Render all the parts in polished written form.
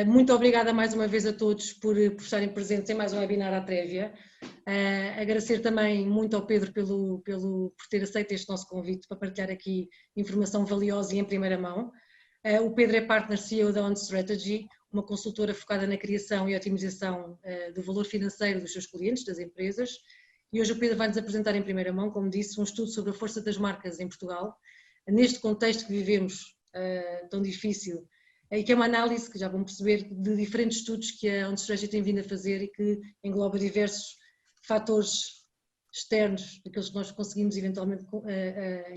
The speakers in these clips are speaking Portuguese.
Muito obrigada mais uma vez a todos por estarem presentes em mais um webinar à Trévia. Agradecer também muito ao Pedro por ter aceito este nosso convite para partilhar aqui informação valiosa e em primeira mão. O Pedro é Partner CEO da On Strategy, uma consultora focada na criação e otimização do valor financeiro dos seus clientes, das empresas. E hoje o Pedro vai nos apresentar em primeira mão, como disse, um estudo sobre a força das marcas em Portugal, neste contexto que vivemos tão difícil, e que é uma análise, que já vão perceber, de diferentes estudos que a On Strategy tem vindo a fazer e que engloba diversos fatores externos, daqueles que nós conseguimos eventualmente,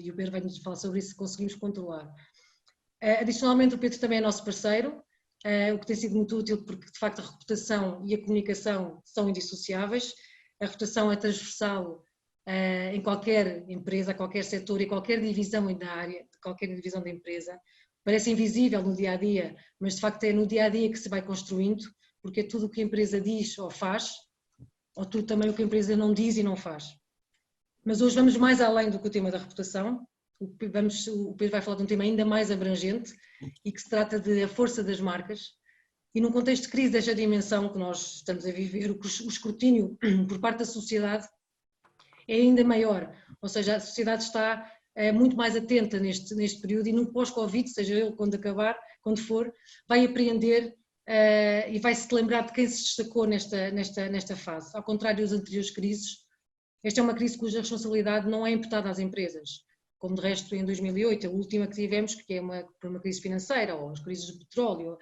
e o Pedro vai nos falar sobre isso, conseguimos controlar. Adicionalmente, o Pedro também é nosso parceiro, o que tem sido muito útil porque, de facto, a reputação e a comunicação são indissociáveis. A reputação é transversal em qualquer empresa, qualquer setor e qualquer divisão da área, qualquer divisão da empresa. Parece invisível no dia-a-dia, mas de facto é no dia-a-dia que se vai construindo, porque é tudo o que a empresa diz ou faz, ou tudo também o que a empresa não diz e não faz. Mas hoje vamos mais além do que o tema da reputação. O Pedro vai falar de um tema ainda mais abrangente e que se trata de a força das marcas. E num contexto de crise desta dimensão que nós estamos a viver, o escrutínio por parte da sociedade é ainda maior. Ou seja, a sociedade está muito mais atenta neste período e no pós-Covid, seja ele quando for, vai apreender e vai se lembrar de quem se destacou nesta fase. Ao contrário das anteriores crises, esta é uma crise cuja responsabilidade não é imputada às empresas, como de resto em 2008, a última que tivemos, que é uma crise financeira ou as crises de petróleo,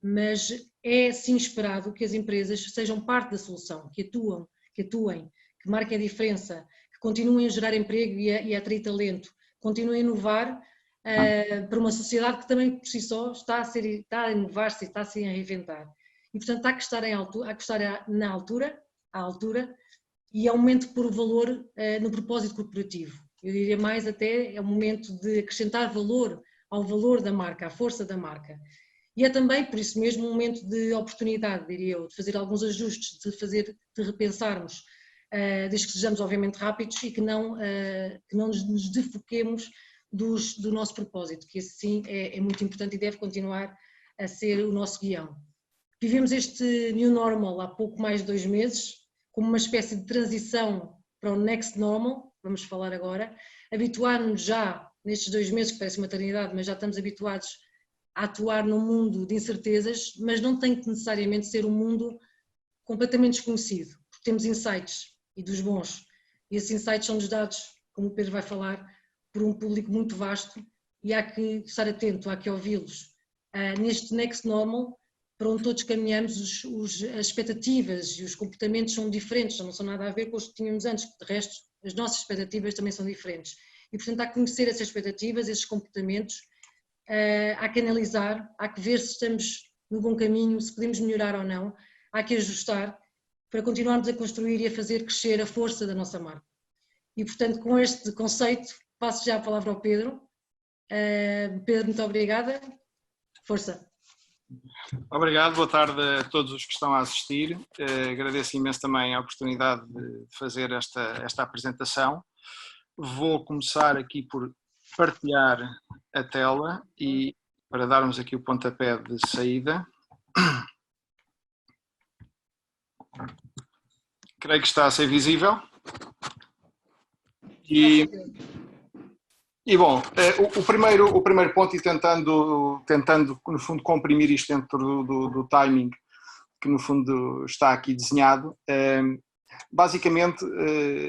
mas é sim esperado que as empresas sejam parte da solução, que atuem, que marquem a diferença, que continuem a gerar emprego e a atrair talento, continuem a inovar para uma sociedade que também por si só está a inovar-se e está a se reinventar. E portanto há que estar à altura, e é um momento de pôr o valor no propósito corporativo. Eu diria mais até, é um momento de acrescentar valor ao valor da marca, à força da marca. E é também, por isso mesmo, um momento de oportunidade, diria eu, de fazer alguns ajustes, de repensarmos, desde que sejamos obviamente rápidos e que não nos desfoquemos do nosso propósito, que esse sim é muito importante e deve continuar a ser o nosso guião. Vivemos este new normal há pouco mais de 2 meses, como uma espécie de transição para o next normal, vamos falar agora, habituar-nos já nestes 2 meses, que parece uma eternidade, mas já estamos habituados a atuar num mundo de incertezas, mas não tem que necessariamente ser um mundo completamente desconhecido, porque temos insights, e dos bons, e esses insights são-nos dados, como o Pedro vai falar, por um público muito vasto, e há que estar atento, há que ouvi-los. Neste next normal, para onde todos caminhamos, as expectativas e os comportamentos são diferentes, não são nada a ver com os que tínhamos antes, de resto, as nossas expectativas também são diferentes. E, portanto, há que conhecer essas expectativas, esses comportamentos, há que analisar, há que ver se estamos no bom caminho, se podemos melhorar ou não, há que ajustar para continuarmos a construir e a fazer crescer a força da nossa marca. E, portanto, com este conceito, passo já a palavra ao Pedro. Pedro, muito obrigada. Força. Obrigado, boa tarde a todos os que estão a assistir. Agradeço imenso também a oportunidade de fazer esta apresentação. Vou começar aqui por partilhar a tela e para darmos aqui o pontapé de saída. Creio que está a ser visível. E bom, o primeiro ponto, e tentando no fundo comprimir isto dentro do timing que no fundo está aqui desenhado, basicamente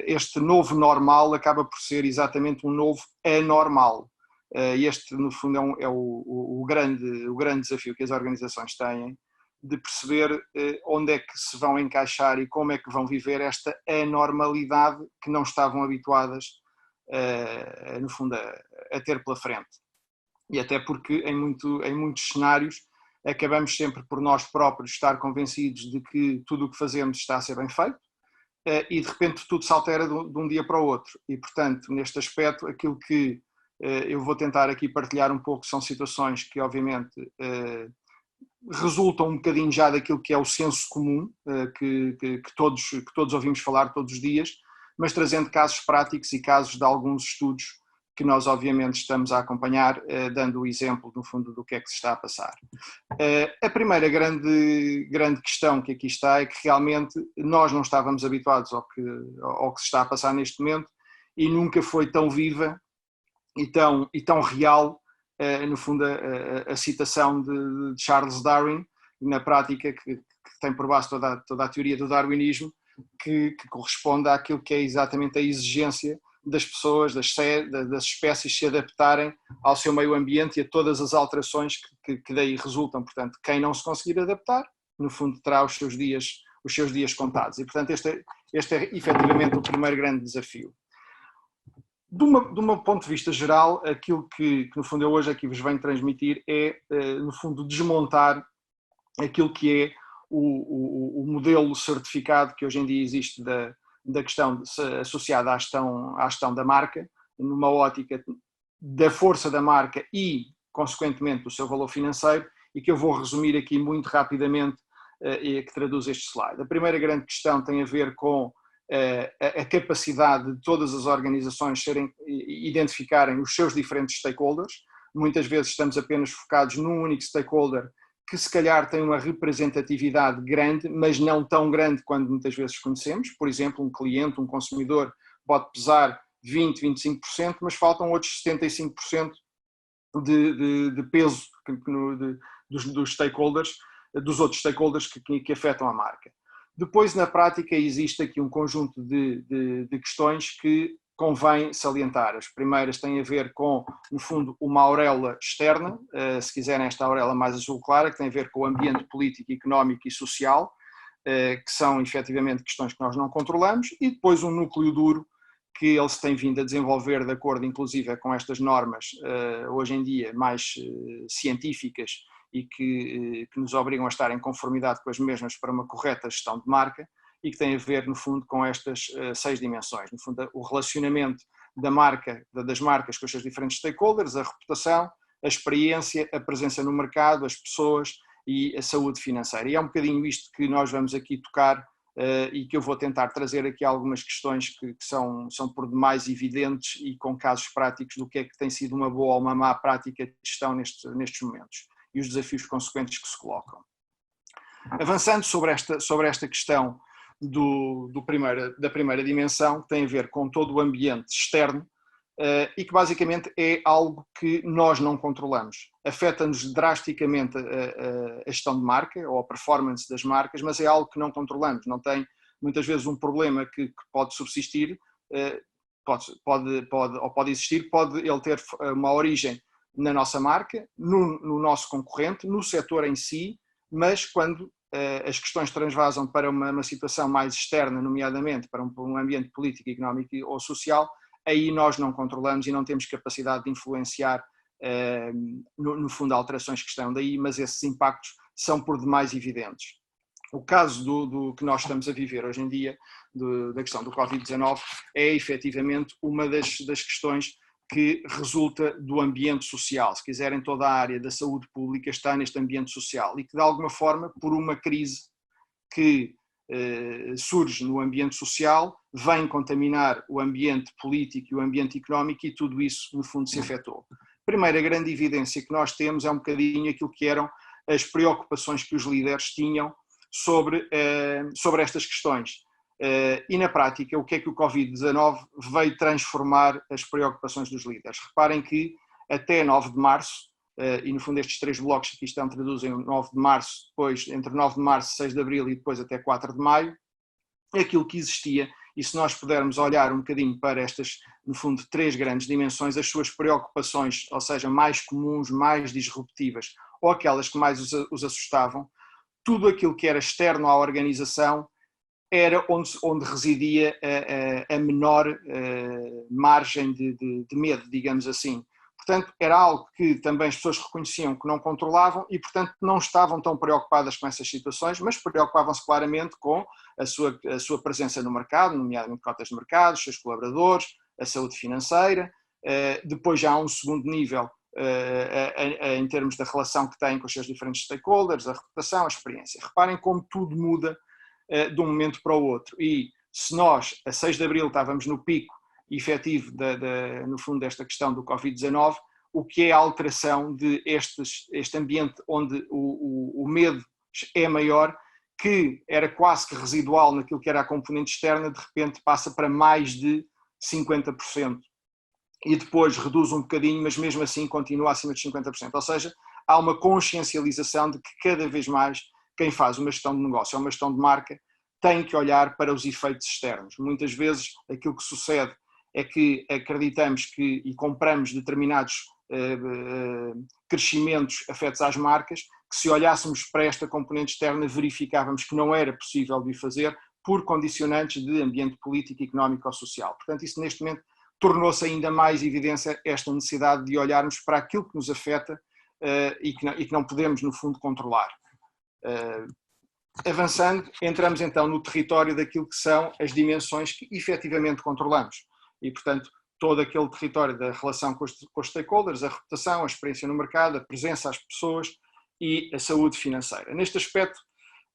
este novo normal acaba por ser exatamente um novo anormal. Este no fundo é o grande desafio que as organizações têm, de perceber onde é que se vão encaixar e como é que vão viver esta anormalidade que não estavam habituadas, no fundo, a ter pela frente. E até porque em muitos cenários acabamos sempre por nós próprios estar convencidos de que tudo o que fazemos está a ser bem feito e de repente tudo se altera de um dia para o outro. E portanto, neste aspecto, aquilo que eu vou tentar aqui partilhar um pouco são situações que obviamente resultam um bocadinho já daquilo que é o senso comum, que todos ouvimos falar todos os dias, mas trazendo casos práticos e casos de alguns estudos que nós obviamente estamos a acompanhar, dando o exemplo, no fundo, do que é que se está a passar. A primeira grande questão que aqui está é que realmente nós não estávamos habituados ao que se está a passar neste momento e nunca foi tão viva e tão real, no fundo, a citação de Charles Darwin, na prática, que tem por base toda a teoria do darwinismo, que corresponde àquilo que é exatamente a exigência das pessoas, das espécies se adaptarem ao seu meio ambiente e a todas as alterações que daí resultam. Portanto, quem não se conseguir adaptar, no fundo, terá os seus dias contados. E, portanto, este é efetivamente o primeiro grande desafio. De um ponto de vista geral, aquilo que no fundo eu hoje aqui vos venho transmitir é, no fundo, desmontar aquilo que é o modelo certificado que hoje em dia existe da questão associada à gestão da marca, numa ótica da força da marca e, consequentemente, do seu valor financeiro, e que eu vou resumir aqui muito rapidamente e que traduz este slide. A primeira grande questão tem a ver com a capacidade de todas as organizações identificarem os seus diferentes stakeholders. Muitas vezes estamos apenas focados num único stakeholder que se calhar tem uma representatividade grande, mas não tão grande quanto muitas vezes conhecemos. Por exemplo, um cliente, um consumidor pode pesar 20%, 25%, mas faltam outros 75% de peso dos stakeholders, dos outros stakeholders que afetam a marca. Depois, na prática, existe aqui um conjunto de questões que convém salientar. As primeiras têm a ver com, no fundo, uma auréola externa, se quiserem esta auréola mais azul clara, que tem a ver com o ambiente político, económico e social, que são efetivamente questões que nós não controlamos, e depois um núcleo duro que ele se tem vindo a desenvolver de acordo, inclusive, com estas normas, hoje em dia, mais científicas e que nos obrigam a estar em conformidade com as mesmas para uma correta gestão de marca, e que tem a ver, no fundo, com estas 6 dimensões. No fundo, o relacionamento das marcas com os seus diferentes stakeholders, a reputação, a experiência, a presença no mercado, as pessoas e a saúde financeira. E é um bocadinho isto que nós vamos aqui tocar e que eu vou tentar trazer aqui algumas questões que são por demais evidentes e com casos práticos do que é que tem sido uma boa ou uma má prática de gestão nestes momentos e os desafios consequentes que se colocam. Avançando sobre esta questão da primeira dimensão, que tem a ver com todo o ambiente externo e que basicamente é algo que nós não controlamos. Afeta-nos drasticamente a gestão de marca ou a performance das marcas, mas é algo que não controlamos. Não tem muitas vezes um problema que pode subsistir, pode existir, pode ele ter uma origem na nossa marca, no nosso concorrente, no setor em si, mas quando as questões transvasam para uma situação mais externa, nomeadamente para um ambiente político, económico ou social, aí nós não controlamos e não temos capacidade de influenciar, no fundo, alterações que estão daí, mas esses impactos são por demais evidentes. O caso do que nós estamos a viver hoje em dia, da questão do Covid-19, é efetivamente uma das questões que resulta do ambiente social. Se quiserem, toda a área da saúde pública está neste ambiente social e que, de alguma forma, por uma crise que surge no ambiente social, vem contaminar o ambiente político e o ambiente económico e tudo isso, no fundo, se afetou. Primeira grande evidência que nós temos é um bocadinho aquilo que eram as preocupações que os líderes tinham sobre estas questões. E na prática, o que é que o Covid-19 veio transformar as preocupações dos líderes? Reparem que até 9 de março, e no fundo estes 3 blocos que aqui estão traduzem o 9 de março, depois entre 9 de março, 6 de abril e depois até 4 de maio, aquilo que existia, e se nós pudermos olhar um bocadinho para estas, no fundo, 3 grandes dimensões, as suas preocupações, ou seja, mais comuns, mais disruptivas, ou aquelas que mais os assustavam, tudo aquilo que era externo à organização era onde residia a menor margem de medo, digamos assim. Portanto, era algo que também as pessoas reconheciam que não controlavam e, portanto, não estavam tão preocupadas com essas situações, mas preocupavam-se claramente com a sua presença no mercado, nomeadamente cotas de mercado, os seus colaboradores, a saúde financeira. Depois já há um segundo nível em termos da relação que têm com os seus diferentes stakeholders, a reputação, a experiência. Reparem como tudo muda de um momento para o outro. E se nós, a 6 de abril, estávamos no pico efetivo, no fundo, desta questão do Covid-19, o que é a alteração de este ambiente onde o medo é maior, que era quase que residual naquilo que era a componente externa, de repente passa para mais de 50%. E depois reduz um bocadinho, mas mesmo assim continua acima de 50%. Ou seja, há uma consciencialização de que cada vez mais quem faz uma gestão de negócio ou uma gestão de marca tem que olhar para os efeitos externos. Muitas vezes aquilo que sucede é que acreditamos que e compramos determinados crescimentos afetos às marcas, que se olhássemos para esta componente externa verificávamos que não era possível de fazer por condicionantes de ambiente político, económico ou social. Portanto, isso neste momento tornou-se ainda mais evidência esta necessidade de olharmos para aquilo que nos afeta e que não podemos, no fundo, controlar. Avançando, entramos então no território daquilo que são as dimensões que efetivamente controlamos. E, portanto, todo aquele território da relação com os stakeholders, a reputação, a experiência no mercado, a presença às pessoas e a saúde financeira. Neste aspecto,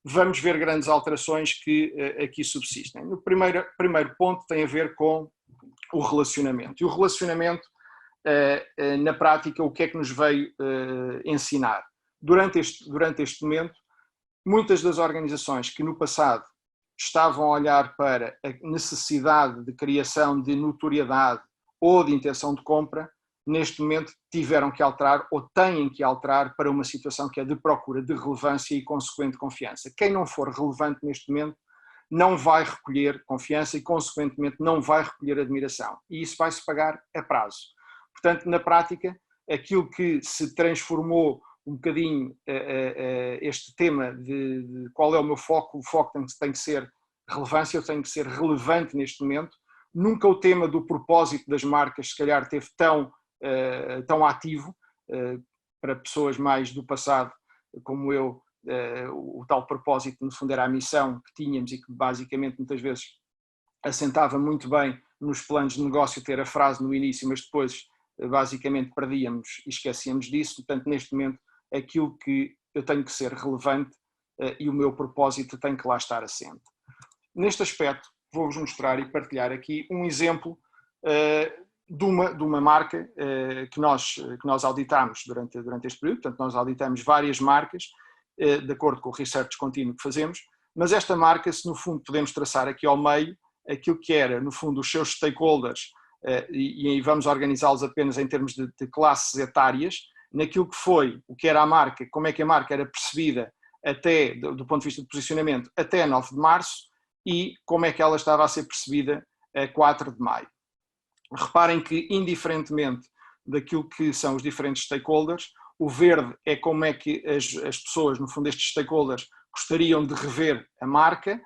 vamos ver grandes alterações que aqui subsistem. No primeiro ponto tem a ver com o relacionamento. E o relacionamento, na prática, o que é que nos veio ensinar? Durante este momento, muitas das organizações que no passado estavam a olhar para a necessidade de criação de notoriedade ou de intenção de compra, neste momento tiveram que alterar ou têm que alterar para uma situação que é de procura de relevância e consequente confiança. Quem não for relevante neste momento não vai recolher confiança e, consequentemente, não vai recolher admiração. E isso vai-se pagar a prazo. Portanto, na prática, aquilo que se transformou um bocadinho este tema de qual é o meu foco, o foco tem que ser relevância, eu tenho que ser relevante neste momento. Nunca o tema do propósito das marcas, se calhar, esteve tão ativo para pessoas mais do passado como eu. O tal propósito, no fundo, era a missão que tínhamos e que basicamente muitas vezes assentava muito bem nos planos de negócio ter a frase no início, mas depois basicamente perdíamos e esquecíamos disso. Portanto, neste momento, aquilo que eu tenho que ser relevante e o meu propósito tem que lá estar assente. Neste aspecto, vou-vos mostrar e partilhar aqui um exemplo de uma marca que nós auditámos durante este período. Portanto, nós auditamos várias marcas de acordo com o research contínuo que fazemos, mas esta marca, se no fundo podemos traçar aqui ao meio aquilo que era, no fundo, os seus stakeholders, e aí vamos organizá-los apenas em termos de classes etárias, naquilo que foi, o que era a marca, como é que a marca era percebida até, do ponto de vista de posicionamento, até 9 de março, e como é que ela estava a ser percebida a 4 de maio. Reparem que, indiferentemente daquilo que são os diferentes stakeholders, o verde é como é que as pessoas, no fundo, estes stakeholders, gostariam de rever a marca.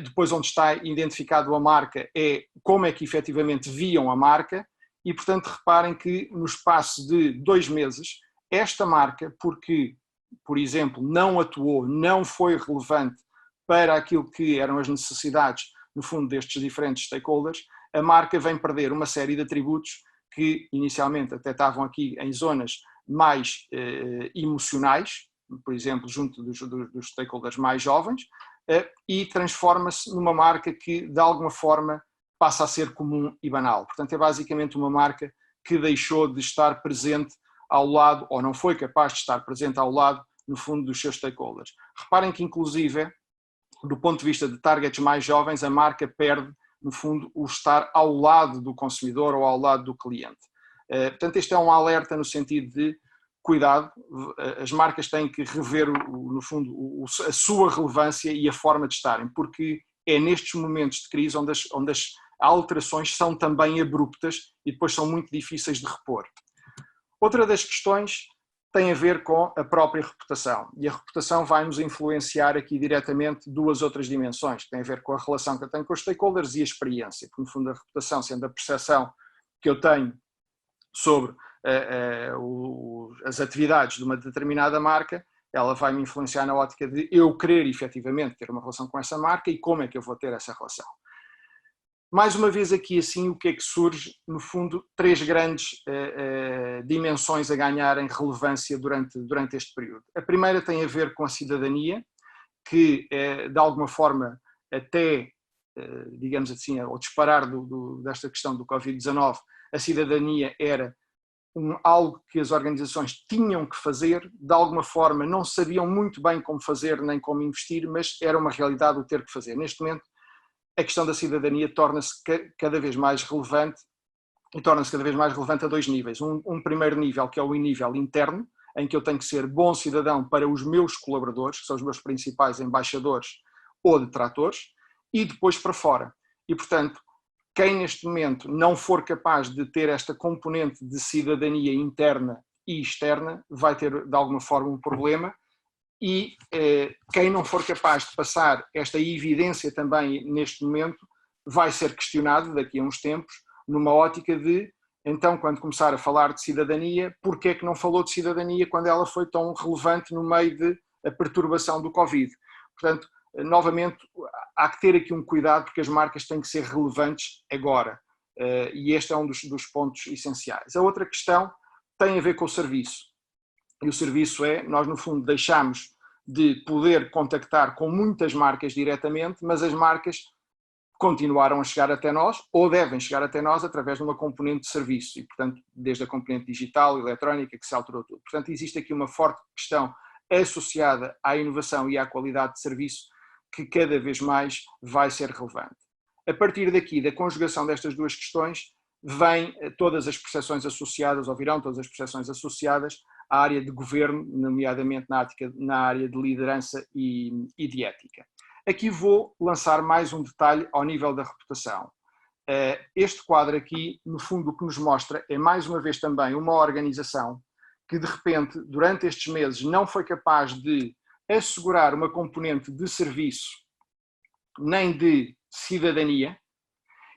Depois, onde está identificado a marca, é como é que efetivamente viam a marca. E, portanto, reparem que no espaço de 2 meses, esta marca, porque, por exemplo, não atuou, não foi relevante para aquilo que eram as necessidades, no fundo, destes diferentes stakeholders, a marca vem perder uma série de atributos que inicialmente até estavam aqui em zonas mais emocionais, por exemplo, junto dos stakeholders mais jovens, e transforma-se numa marca que, de alguma forma, passa a ser comum e banal. Portanto, é basicamente uma marca que deixou de estar presente ao lado, ou não foi capaz de estar presente ao lado, no fundo, dos seus stakeholders. Reparem que, inclusive, do ponto de vista de targets mais jovens, a marca perde, no fundo, o estar ao lado do consumidor ou ao lado do cliente. Portanto, este é um alerta no sentido de cuidado, as marcas têm que rever, no fundo, a sua relevância e a forma de estarem, porque é nestes momentos de crise onde as alterações são também abruptas e depois são muito difíceis de repor. Outra das questões tem a ver com a própria reputação, e a reputação vai nos influenciar aqui diretamente duas outras dimensões, que têm a ver com a relação que eu tenho com os stakeholders e a experiência, porque no fundo a reputação, sendo a percepção que eu tenho sobre as atividades de uma determinada marca, ela vai me influenciar na ótica de eu querer efetivamente ter uma relação com essa marca e como é que eu vou ter essa relação. Mais uma vez aqui assim, o que é que surge? No fundo, 3 grandes dimensões a ganhar em relevância durante este período. A primeira tem a ver com a cidadania, que de alguma forma até digamos assim, ao disparar desta questão do Covid-19, a cidadania era algo que as organizações tinham que fazer, de alguma forma não sabiam muito bem como fazer nem como investir, mas era uma realidade o ter que fazer. Neste momento, a questão da cidadania torna-se cada vez mais relevante, e torna-se cada vez mais relevante a dois níveis. Um primeiro nível, que é o nível interno, em que eu tenho que ser bom cidadão para os meus colaboradores, que são os meus principais embaixadores ou detratores, e depois para fora. E, portanto, quem neste momento não for capaz de ter esta componente de cidadania interna e externa vai ter de alguma forma um problema, e quem não for capaz de passar esta evidência também neste momento vai ser questionado daqui a uns tempos, numa ótica de, então, quando começar a falar de cidadania, porquê é que não falou de cidadania quando ela foi tão relevante no meio da perturbação do Covid? Portanto, novamente, há que ter aqui um cuidado, porque as marcas têm que ser relevantes agora, e este é um dos pontos essenciais. A outra questão tem a ver com o serviço, e o serviço é, nós no fundo deixamos de poder contactar com muitas marcas diretamente, mas as marcas continuaram a chegar até nós, ou devem chegar até nós através de uma componente de serviço, e portanto, desde a componente digital, eletrónica, que se alterou tudo. Portanto, existe aqui uma forte questão associada à inovação e à qualidade de serviço, que cada vez mais vai ser relevante. A partir daqui, da conjugação destas duas questões, vêm todas as percepções associadas, ou virão todas as percepções associadas à área de governo, nomeadamente na área de liderança e de ética. Aqui vou lançar mais um detalhe ao nível da reputação. Este quadro aqui, no fundo, o que nos mostra é mais uma vez também uma organização que de repente, durante estes meses, não foi capaz de assegurar uma componente de serviço nem de cidadania,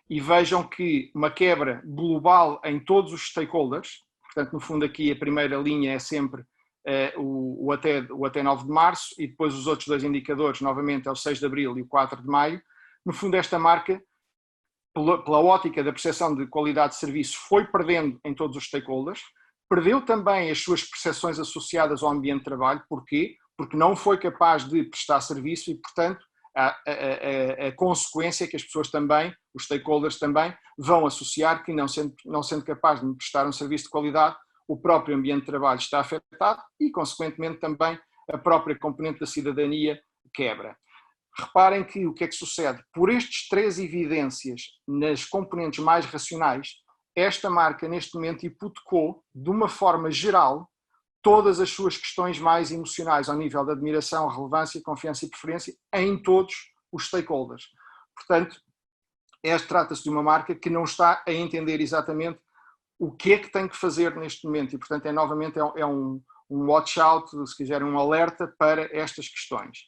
e vejam que uma quebra global em todos os stakeholders, portanto, no fundo aqui a primeira linha é sempre o até 9 de março, e depois os outros dois indicadores, novamente, é o 6 de abril e o 4 de maio. No fundo, esta marca, pela ótica da percepção de qualidade de serviço, foi perdendo em todos os stakeholders, perdeu também as suas percepções associadas ao ambiente de trabalho. Porquê? Porque não foi capaz de prestar serviço e, portanto, a consequência é que as pessoas também, os stakeholders também, vão associar que não sendo capaz de prestar um serviço de qualidade, o próprio ambiente de trabalho está afetado e, consequentemente, também a própria componente da cidadania quebra. Reparem que o que é que sucede? Por estes três evidências nas componentes mais racionais, esta marca, neste momento, hipotecou, de uma forma geral, todas as suas questões mais emocionais ao nível de admiração, relevância, confiança e preferência em todos os stakeholders. Portanto, trata-se de uma marca que não está a entender exatamente o que é que tem que fazer neste momento, e portanto novamente um watch out, se quiserem um alerta para estas questões.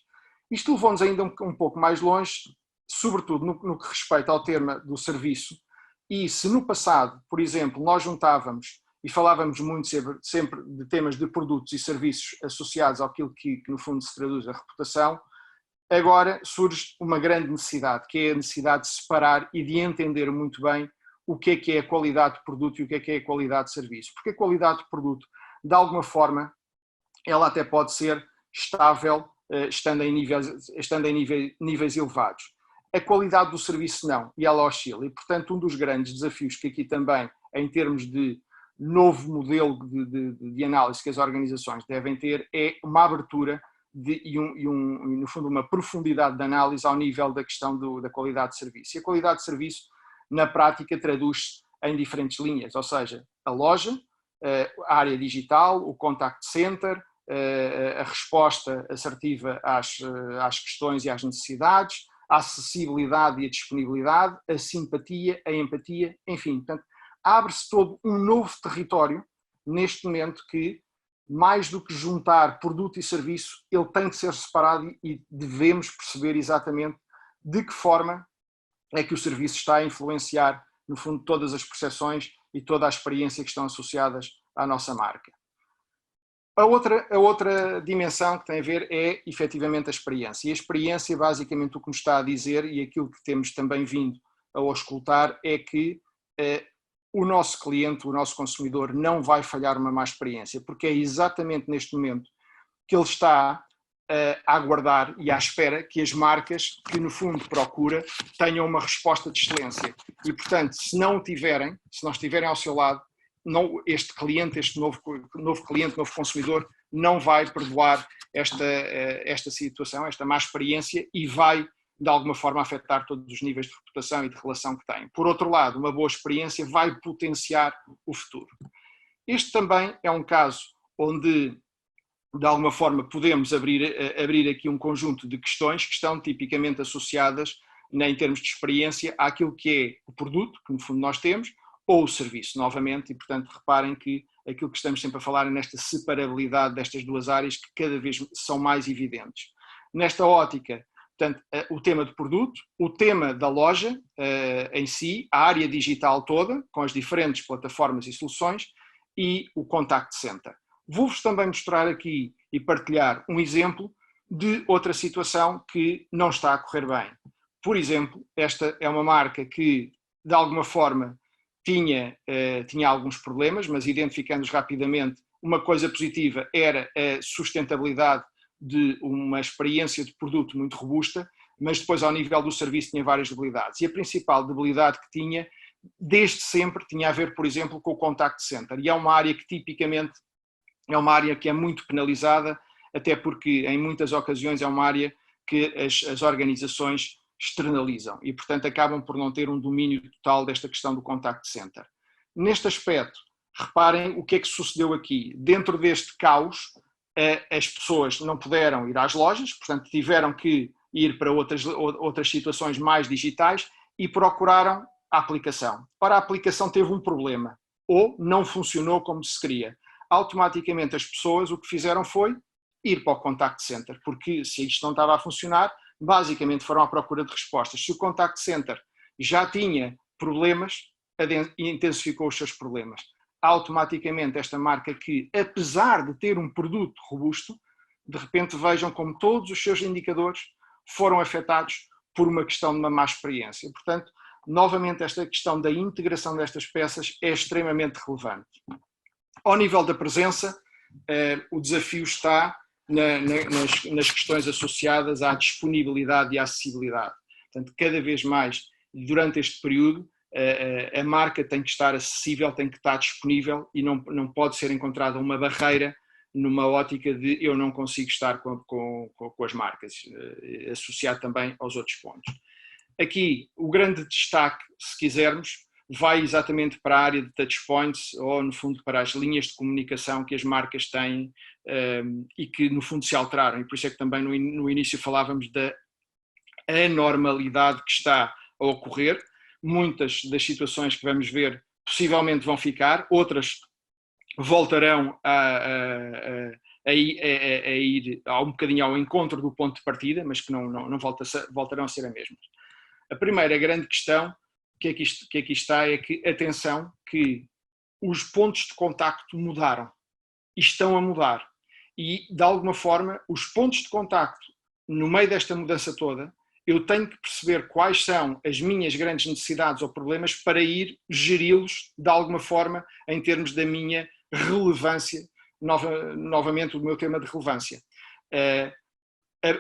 Isto levou-nos ainda um pouco mais longe, sobretudo no que respeita ao tema do serviço, e se no passado, por exemplo, nós juntávamos e falávamos muito sempre de temas de produtos e serviços associados àquilo que no fundo se traduz a reputação, agora surge uma grande necessidade, que é a necessidade de separar e de entender muito bem o que é a qualidade de produto e o que é a qualidade de serviço. Porque a qualidade de produto, de alguma forma, ela até pode ser estável, estando em níveis elevados. A qualidade do serviço não, e ela oscila. E, portanto, um dos grandes desafios que aqui também, em termos de novo modelo de análise que as organizações devem ter, é uma abertura no fundo, uma profundidade de análise ao nível da questão da qualidade de serviço. E a qualidade de serviço, na prática, traduz-se em diferentes linhas, ou seja, a loja, a área digital, o contact center, a resposta assertiva às questões e às necessidades, a acessibilidade e a disponibilidade, a simpatia, a empatia, enfim. Portanto, abre-se todo um novo território neste momento que, mais do que juntar produto e serviço, ele tem de ser separado e devemos perceber exatamente de que forma é que o serviço está a influenciar, no fundo, todas as percepções e toda a experiência que estão associadas à nossa marca. A outra dimensão que tem a ver é, efetivamente, a experiência. E a experiência, basicamente, o que nos está a dizer, e aquilo que temos também vindo a auscultar, é que o nosso cliente, o nosso consumidor, não vai falhar uma má experiência, porque é exatamente neste momento que ele está a aguardar e à espera que as marcas que no fundo procura tenham uma resposta de excelência. E portanto, se não estiverem ao seu lado, este cliente, este novo cliente, novo consumidor, não vai perdoar esta situação, esta má experiência, e vai de alguma forma afetar todos os níveis de reputação e de relação que tem. Por outro lado, uma boa experiência vai potenciar o futuro. Este também é um caso onde, de alguma forma, podemos abrir aqui um conjunto de questões que estão tipicamente associadas, em termos de experiência, àquilo que é o produto, que no fundo nós temos, ou o serviço, novamente, e portanto reparem que aquilo que estamos sempre a falar é nesta separabilidade destas duas áreas que cada vez são mais evidentes. Nesta ótica, portanto, o tema do produto, o tema da loja em si, a área digital toda, com as diferentes plataformas e soluções, e o contact center. Vou-vos também mostrar aqui e partilhar um exemplo de outra situação que não está a correr bem. Por exemplo, esta é uma marca que, de alguma forma, tinha alguns problemas, mas identificando-os rapidamente, uma coisa positiva era a sustentabilidade de uma experiência de produto muito robusta, mas depois ao nível do serviço tinha várias debilidades. E a principal debilidade que tinha, desde sempre, tinha a ver, por exemplo, com o contact center. E é uma área que tipicamente é uma área que é muito penalizada, até porque em muitas ocasiões é uma área que as organizações externalizam e, portanto, acabam por não ter um domínio total desta questão do contact center. Neste aspecto, reparem o que é que sucedeu aqui. Dentro deste caos, as pessoas não puderam ir às lojas, portanto, tiveram que ir para outras situações mais digitais e procuraram a aplicação. Ora, a aplicação teve um problema, ou não funcionou como se queria. Automaticamente as pessoas o que fizeram foi ir para o contact center, porque se isto não estava a funcionar, basicamente foram à procura de respostas. Se o contact center já tinha problemas, intensificou os seus problemas. Automaticamente esta marca que, apesar de ter um produto robusto, de repente vejam como todos os seus indicadores foram afetados por uma questão de uma má experiência. Portanto, novamente esta questão da integração destas peças é extremamente relevante. Ao nível da presença, o desafio está nas questões associadas à disponibilidade e à acessibilidade. Portanto, cada vez mais, durante este período, a marca tem que estar acessível, tem que estar disponível e não pode ser encontrada uma barreira numa ótica de eu não consigo estar com as marcas, associado também aos outros pontos. Aqui, o grande destaque, se quisermos, vai exatamente para a área de touchpoints ou, no fundo, para as linhas de comunicação que as marcas têm e que, no fundo, se alteraram. E por isso é que também no início falávamos da anormalidade que está a ocorrer. Muitas das situações que vamos ver possivelmente vão ficar, outras voltarão a ir um bocadinho ao encontro do ponto de partida, mas que não voltarão a ser a mesma. A primeira grande questão que aqui está é que, atenção, que os pontos de contacto mudaram e estão a mudar. E, de alguma forma, os pontos de contacto, no meio desta mudança toda, eu tenho que perceber quais são as minhas grandes necessidades ou problemas para ir geri-los, de alguma forma, em termos da minha relevância, novamente o meu tema de relevância.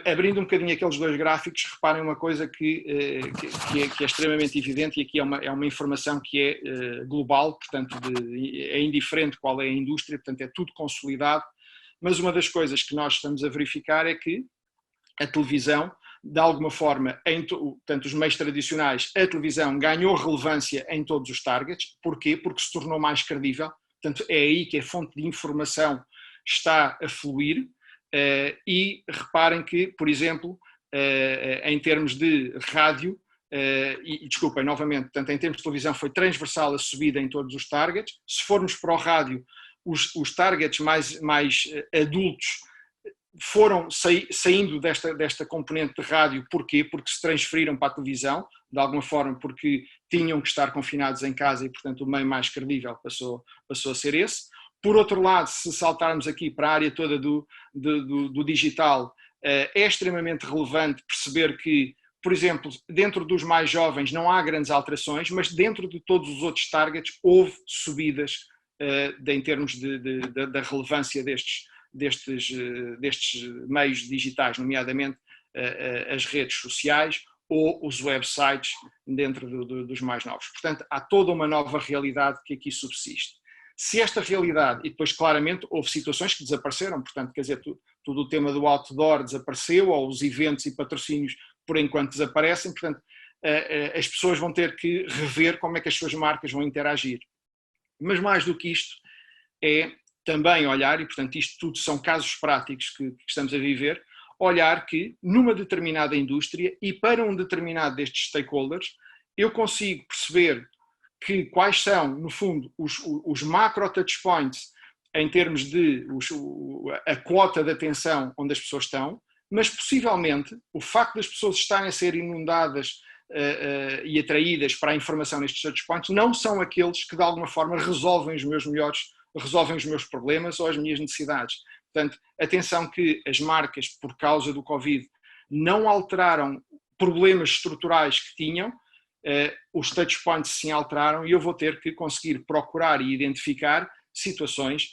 Abrindo um bocadinho aqueles dois gráficos, reparem uma coisa que é extremamente evidente, e aqui é uma informação que é global, portanto é indiferente qual é a indústria, portanto é tudo consolidado, mas uma das coisas que nós estamos a verificar é que a televisão, de alguma forma, portanto os meios tradicionais, a televisão ganhou relevância em todos os targets. Porquê? Porque se tornou mais credível, portanto é aí que a fonte de informação está a fluir. E reparem que, por exemplo, em termos de rádio, e desculpem novamente, portanto, em termos de televisão foi transversal a subida em todos os targets. Se formos para o rádio, os targets mais adultos foram saindo desta componente de rádio. Porquê? Porque se transferiram para a televisão, de alguma forma porque tinham que estar confinados em casa e, portanto, o meio mais credível passou a ser esse. Por outro lado, se saltarmos aqui para a área toda do digital, é extremamente relevante perceber que, por exemplo, dentro dos mais jovens não há grandes alterações, mas dentro de todos os outros targets houve subidas em termos da relevância destes meios digitais, nomeadamente as redes sociais ou os websites dentro dos mais novos. Portanto, há toda uma nova realidade que aqui subsiste. Se esta realidade, e depois claramente houve situações que desapareceram, portanto, quer dizer, todo o tema do outdoor desapareceu, ou os eventos e patrocínios por enquanto desaparecem, portanto, as pessoas vão ter que rever como é que as suas marcas vão interagir. Mas mais do que isto, é também olhar, e portanto isto tudo são casos práticos que estamos a viver, olhar que numa determinada indústria e para um determinado destes stakeholders, eu consigo perceber que quais são, no fundo, os macro touchpoints em termos de a quota de atenção onde as pessoas estão, mas possivelmente o facto das pessoas estarem a ser inundadas e atraídas para a informação nestes touchpoints não são aqueles que de alguma forma resolvem os meus problemas ou as minhas necessidades. Portanto, atenção que as marcas, por causa do Covid, não alteraram problemas estruturais que tinham, os touchpoints sim alteraram e eu vou ter que conseguir procurar e identificar situações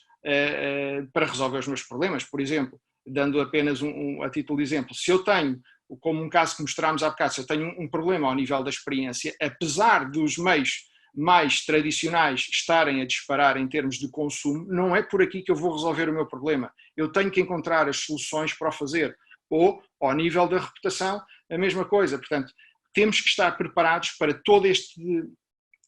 para resolver os meus problemas. Por exemplo, dando apenas a título de exemplo, se eu tenho, como um caso que mostrámos há bocado, se eu tenho um problema ao nível da experiência, apesar dos meios mais tradicionais estarem a disparar em termos de consumo, não é por aqui que eu vou resolver o meu problema. Eu tenho que encontrar as soluções para o fazer. Ou, ao nível da reputação, a mesma coisa. Portanto, temos que estar preparados para todos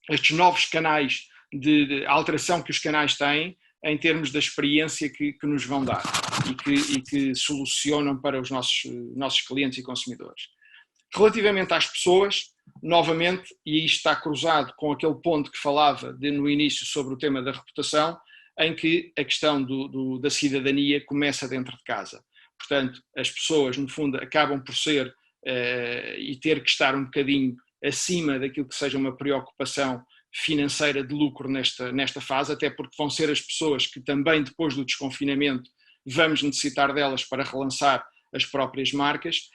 estes novos canais de alteração que os canais têm em termos da experiência que nos vão dar e que solucionam para os nossos clientes e consumidores. Relativamente às pessoas, novamente, e isto está cruzado com aquele ponto que falava no início sobre o tema da reputação, em que a questão da cidadania começa dentro de casa. Portanto, as pessoas, no fundo, acabam por ser e ter que estar um bocadinho acima daquilo que seja uma preocupação financeira de lucro nesta fase, até porque vão ser as pessoas que também depois do desconfinamento vamos necessitar delas para relançar as próprias marcas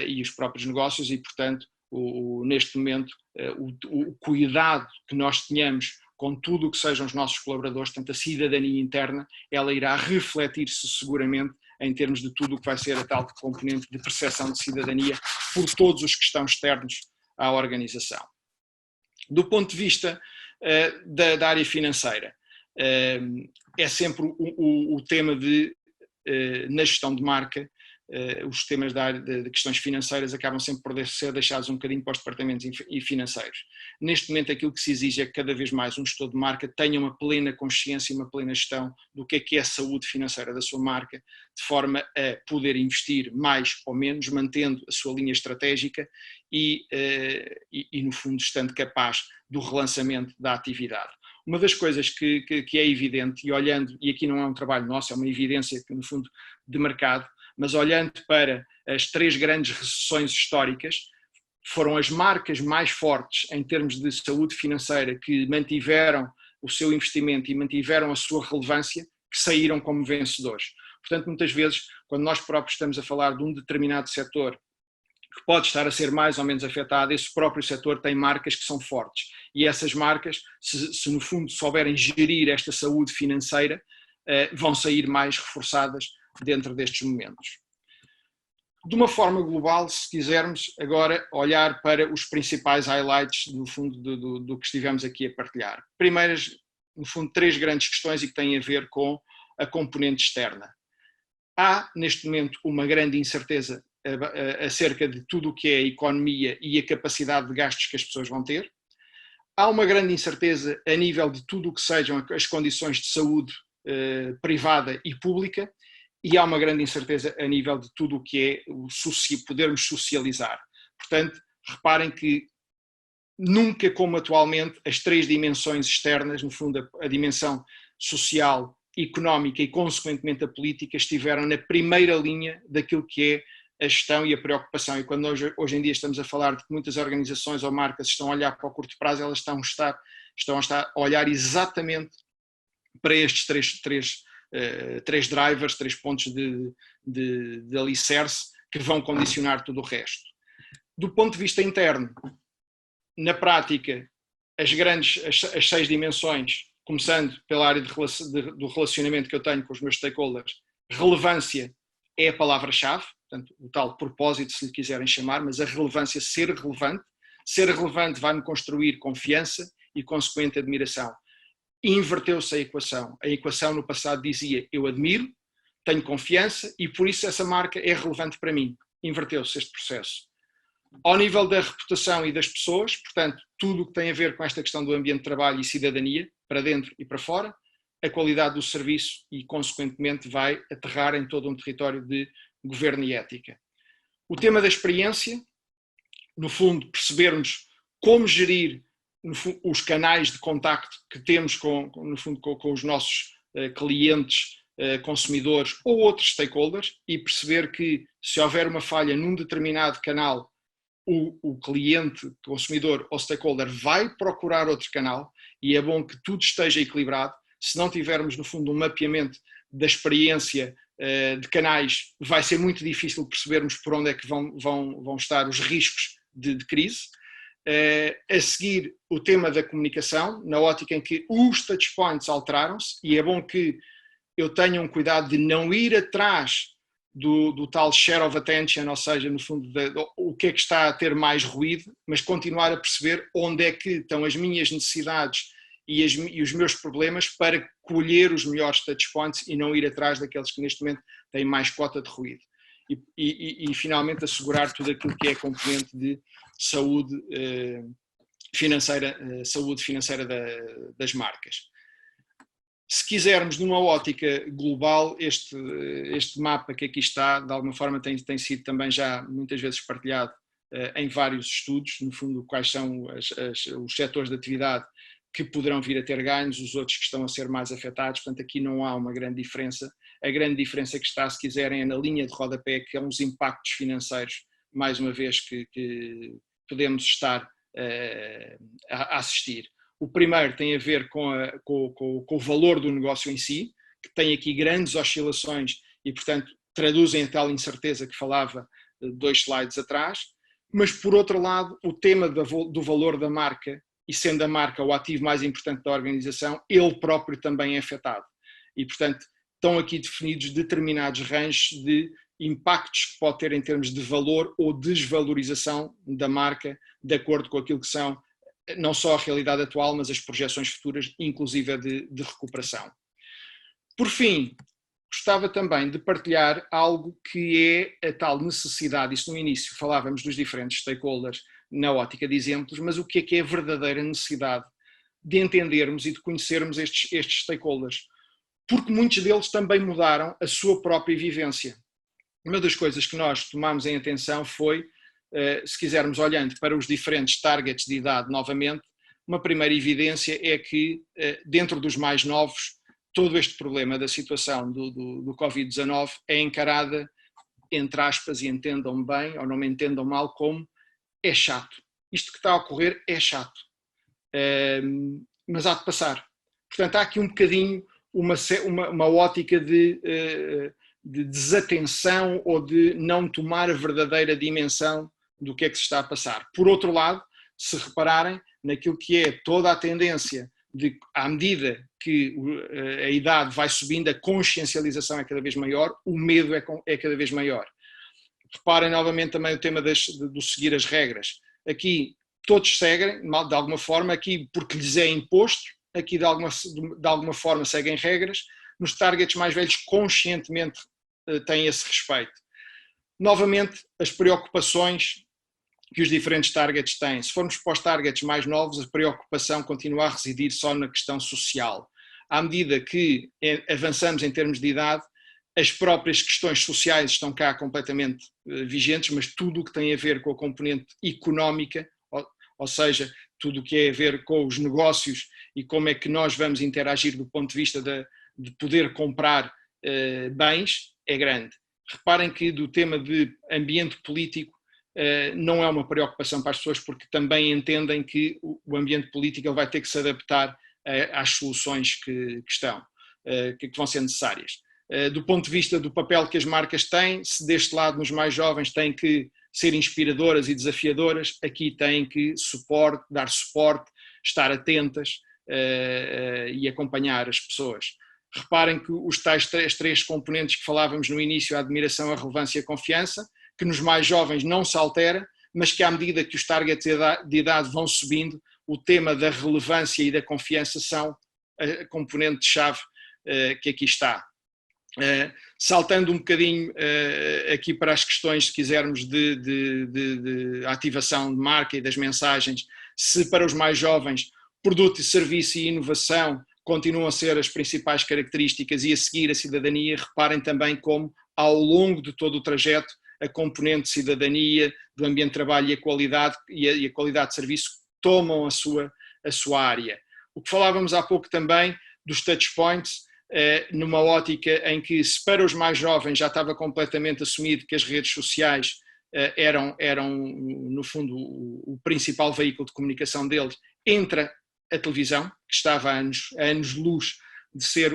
e os próprios negócios e, portanto, neste momento, o cuidado que nós tenhamos com tudo o que sejam os nossos colaboradores, portanto a cidadania interna, ela irá refletir-se seguramente em termos de tudo o que vai ser a tal componente de percepção de cidadania por todos os que estão externos à organização. Do ponto de vista da área financeira, é sempre o tema na gestão de marca, os temas de questões financeiras acabam sempre por ser deixados um bocadinho para os departamentos financeiros. Neste momento aquilo que se exige é que cada vez mais um gestor de marca tenha uma plena consciência e uma plena gestão do que é a saúde financeira da sua marca, de forma a poder investir mais ou menos, mantendo a sua linha estratégica e no fundo estando capaz do relançamento da atividade. Uma das coisas que é evidente, e olhando, e aqui não é um trabalho nosso, é uma evidência que no fundo de mercado, mas olhando para as 3 grandes recessões históricas, foram as marcas mais fortes em termos de saúde financeira que mantiveram o seu investimento e mantiveram a sua relevância, que saíram como vencedores. Portanto, muitas vezes, quando nós próprios estamos a falar de um determinado setor que pode estar a ser mais ou menos afetado, esse próprio setor tem marcas que são fortes. E essas marcas, se no fundo souberem gerir esta saúde financeira, vão sair mais reforçadas dentro destes momentos. De uma forma global, se quisermos agora olhar para os principais highlights, no fundo, do que estivemos aqui a partilhar. Primeiras, no fundo, 3 grandes questões e que têm a ver com a componente externa. Há, neste momento, uma grande incerteza acerca de tudo o que é a economia e a capacidade de gastos que as pessoas vão ter. Há uma grande incerteza a nível de tudo o que sejam as condições de saúde privada e pública, e há uma grande incerteza a nível de tudo o que é podermos socializar. Portanto, reparem que nunca como atualmente as 3 dimensões externas, no fundo a dimensão social, económica e consequentemente a política, estiveram na primeira linha daquilo que é a gestão e a preocupação. E quando hoje em dia estamos a falar de que muitas organizações ou marcas estão a olhar para o curto prazo, elas estão a estar a olhar exatamente para estes três drivers, 3 pontos de alicerce que vão condicionar tudo o resto. Do ponto de vista interno, na prática, as 6 dimensões, começando pela área do relacionamento que eu tenho com os meus stakeholders, relevância é a palavra-chave, portanto, o tal propósito, se lhe quiserem chamar, mas a relevância, ser relevante. Ser relevante vai-me construir confiança e consequente admiração. Inverteu-se a equação. A equação no passado dizia, eu admiro, tenho confiança e por isso essa marca é relevante para mim. Inverteu-se este processo. Ao nível da reputação e das pessoas, portanto, tudo o que tem a ver com esta questão do ambiente de trabalho e cidadania, para dentro e para fora, a qualidade do serviço e, consequentemente, vai aterrar em todo um território de governo e ética. O tema da experiência, no fundo, percebermos como gerir os canais de contacto que temos no fundo, com os nossos clientes, consumidores ou outros stakeholders e perceber que se houver uma falha num determinado canal, o cliente, consumidor ou stakeholder vai procurar outro canal e é bom que tudo esteja equilibrado. Se não tivermos, no fundo, um mapeamento da experiência de canais, vai ser muito difícil percebermos por onde é que vão estar os riscos de crise. A seguir, o tema da comunicação, na ótica em que os touchpoints alteraram-se e é bom que eu tenha um cuidado de não ir atrás do tal share of attention, ou seja, no fundo, o que é que está a ter mais ruído, mas continuar a perceber onde é que estão as minhas necessidades e os meus problemas para colher os melhores touchpoints e não ir atrás daqueles que neste momento têm mais cota de ruído. E finalmente assegurar tudo aquilo que é componente de saúde financeira das marcas. Se quisermos, numa ótica global, este mapa que aqui está, de alguma forma tem sido também já muitas vezes partilhado em vários estudos, no fundo, quais são os setores de atividade que poderão vir a ter ganhos, os outros que estão a ser mais afetados, portanto aqui não há uma grande diferença. A grande diferença que está, se quiserem, é na linha de rodapé, que é uns impactos financeiros, mais uma vez, que podemos estar a assistir. O primeiro tem a ver com o valor do negócio em si, que tem aqui grandes oscilações e, portanto, traduzem a tal incerteza que falava 2 slides atrás, mas, por outro lado, o tema do valor da marca, e sendo a marca o ativo mais importante da organização, ele próprio também é afetado. E, portanto, estão aqui definidos determinados ranges de impactos que pode ter em termos de valor ou desvalorização da marca, de acordo com aquilo que são não só a realidade atual, mas as projeções futuras, inclusive de recuperação. Por fim, gostava também de partilhar algo que é a tal necessidade, isso no início falávamos dos diferentes stakeholders na ótica de exemplos, mas o que é a verdadeira necessidade de entendermos e de conhecermos estes stakeholders, porque muitos deles também mudaram a sua própria vivência. Uma das coisas que nós tomámos em atenção foi, se quisermos olhando para os diferentes targets de idade novamente, uma primeira evidência é que dentro dos mais novos, todo este problema da situação do Covid-19 é encarada, entre aspas, e entendam bem ou não me entendam mal, como é chato. Isto que está a ocorrer é chato, mas há de passar. Portanto, há aqui um bocadinho uma ótica de desatenção ou de não tomar a verdadeira dimensão do que é que se está a passar. Por outro lado, se repararem naquilo que é toda a tendência de, à medida que a idade vai subindo, a consciencialização é cada vez maior, o medo é cada vez maior. Reparem novamente também o tema do seguir as regras. Aqui todos seguem, de alguma forma, aqui porque lhes é imposto, aqui de alguma forma seguem regras, nos targets mais velhos conscientemente têm esse respeito. Novamente, as preocupações que os diferentes targets têm. Se formos para os targets mais novos, a preocupação continua a residir só na questão social. À medida que avançamos em termos de idade, as próprias questões sociais estão cá completamente vigentes, mas tudo o que tem a ver com a componente económica, ou seja, tudo o que é a ver com os negócios e como é que nós vamos interagir do ponto de vista de poder comprar bens, é grande. Reparem que do tema de ambiente político não é uma preocupação para as pessoas, porque também entendem que o ambiente político vai ter que se adaptar às soluções que vão ser necessárias. Do ponto de vista do papel que as marcas têm, se deste lado nos mais jovens têm que ser inspiradoras e desafiadoras, aqui têm que dar suporte, estar atentas e acompanhar as pessoas. reparem que os tais três componentes que falávamos no início, a admiração, a relevância e a confiança, que nos mais jovens não se altera, mas que à medida que os targets de idade vão subindo, o tema da relevância e da confiança são a componente-chave que aqui está. Saltando um bocadinho aqui para as questões, se quisermos, de ativação de marca e das mensagens, se para os mais jovens produto, serviço e inovação continuam a ser as principais características e a seguir a cidadania, reparem também como ao longo de todo o trajeto a componente de cidadania, do ambiente de trabalho e a qualidade de serviço tomam a sua área. O que falávamos há pouco também dos touchpoints, numa ótica em que, se para os mais jovens já estava completamente assumido que as redes sociais eram no fundo o principal veículo de comunicação deles, entra a televisão, que estava a anos-luz de ser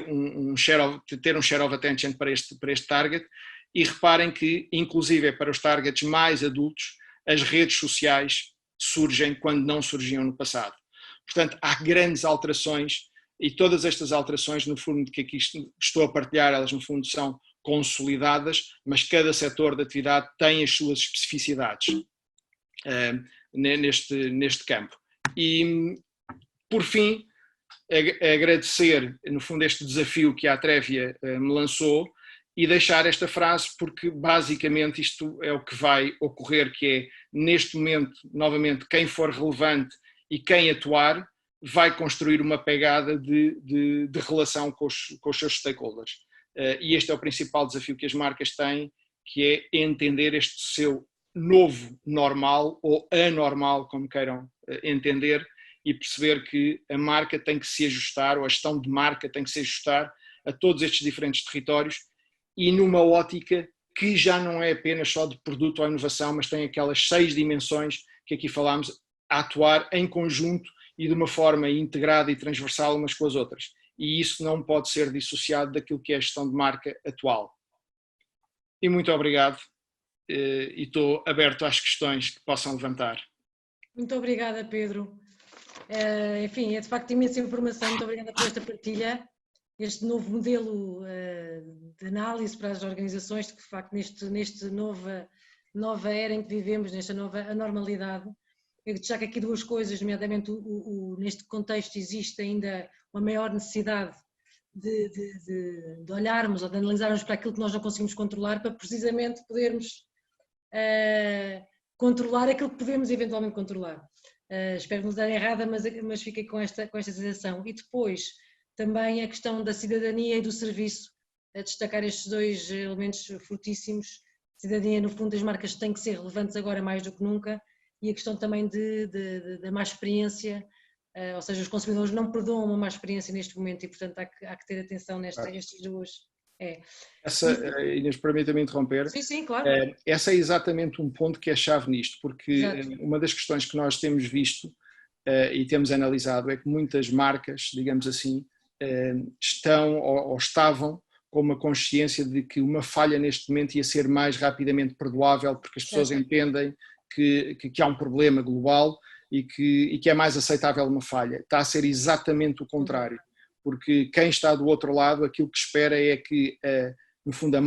de ter um share of attention para este target, e reparem que, inclusive para os targets mais adultos, as redes sociais surgem quando não surgiam no passado. Portanto, há grandes alterações, e todas estas alterações, no fundo, que aqui estou a partilhar, elas no fundo são consolidadas, mas cada setor de atividade tem as suas especificidades neste campo. E, por fim, agradecer, no fundo, este desafio que a Atrevia me lançou e deixar esta frase, porque basicamente isto é o que vai ocorrer, que é, neste momento, novamente, quem for relevante e quem atuar vai construir uma pegada de relação com os seus stakeholders. E este é o principal desafio que as marcas têm, que é entender este seu novo normal ou anormal, como queiram entender, e perceber que a marca tem que se ajustar, ou a gestão de marca tem que se ajustar a todos estes diferentes territórios e numa ótica que já não é apenas só de produto ou inovação, mas tem aquelas 6 dimensões que aqui falámos, a atuar em conjunto e de uma forma integrada e transversal umas com as outras. E isso não pode ser dissociado daquilo que é a gestão de marca atual. E muito obrigado, e estou aberto às questões que possam levantar. Muito obrigada, Pedro. Enfim, é de facto imensa informação, muito obrigada por esta partilha, este novo modelo de análise para as organizações, que de facto nesta nova era em que vivemos, nesta nova anormalidade. Eu destaco aqui 2 coisas, nomeadamente neste contexto existe ainda uma maior necessidade de olharmos ou de analisarmos para aquilo que nós não conseguimos controlar, para precisamente podermos controlar aquilo que podemos eventualmente controlar. Espero não estar errada, mas fiquei com esta sensação. E depois também a questão da cidadania e do serviço, a destacar estes 2 elementos fortíssimos. Cidadania, no fundo, as marcas têm que ser relevantes agora mais do que nunca, e a questão também da má experiência, ou seja, os consumidores não perdoam uma má experiência neste momento e, portanto, há que ter atenção nestas 2. Inês, permita-me interromper. Sim, claro. Essa é exatamente um ponto que é chave nisto, porque Exato. Uma das questões que nós temos visto e temos analisado é que muitas marcas, digamos assim, estão ou estavam com uma consciência de que uma falha neste momento ia ser mais rapidamente perdoável, porque as pessoas entendem que há um problema global e que é mais aceitável uma falha. Está a ser exatamente o contrário, porque quem está do outro lado, aquilo que espera é que, no fundo, a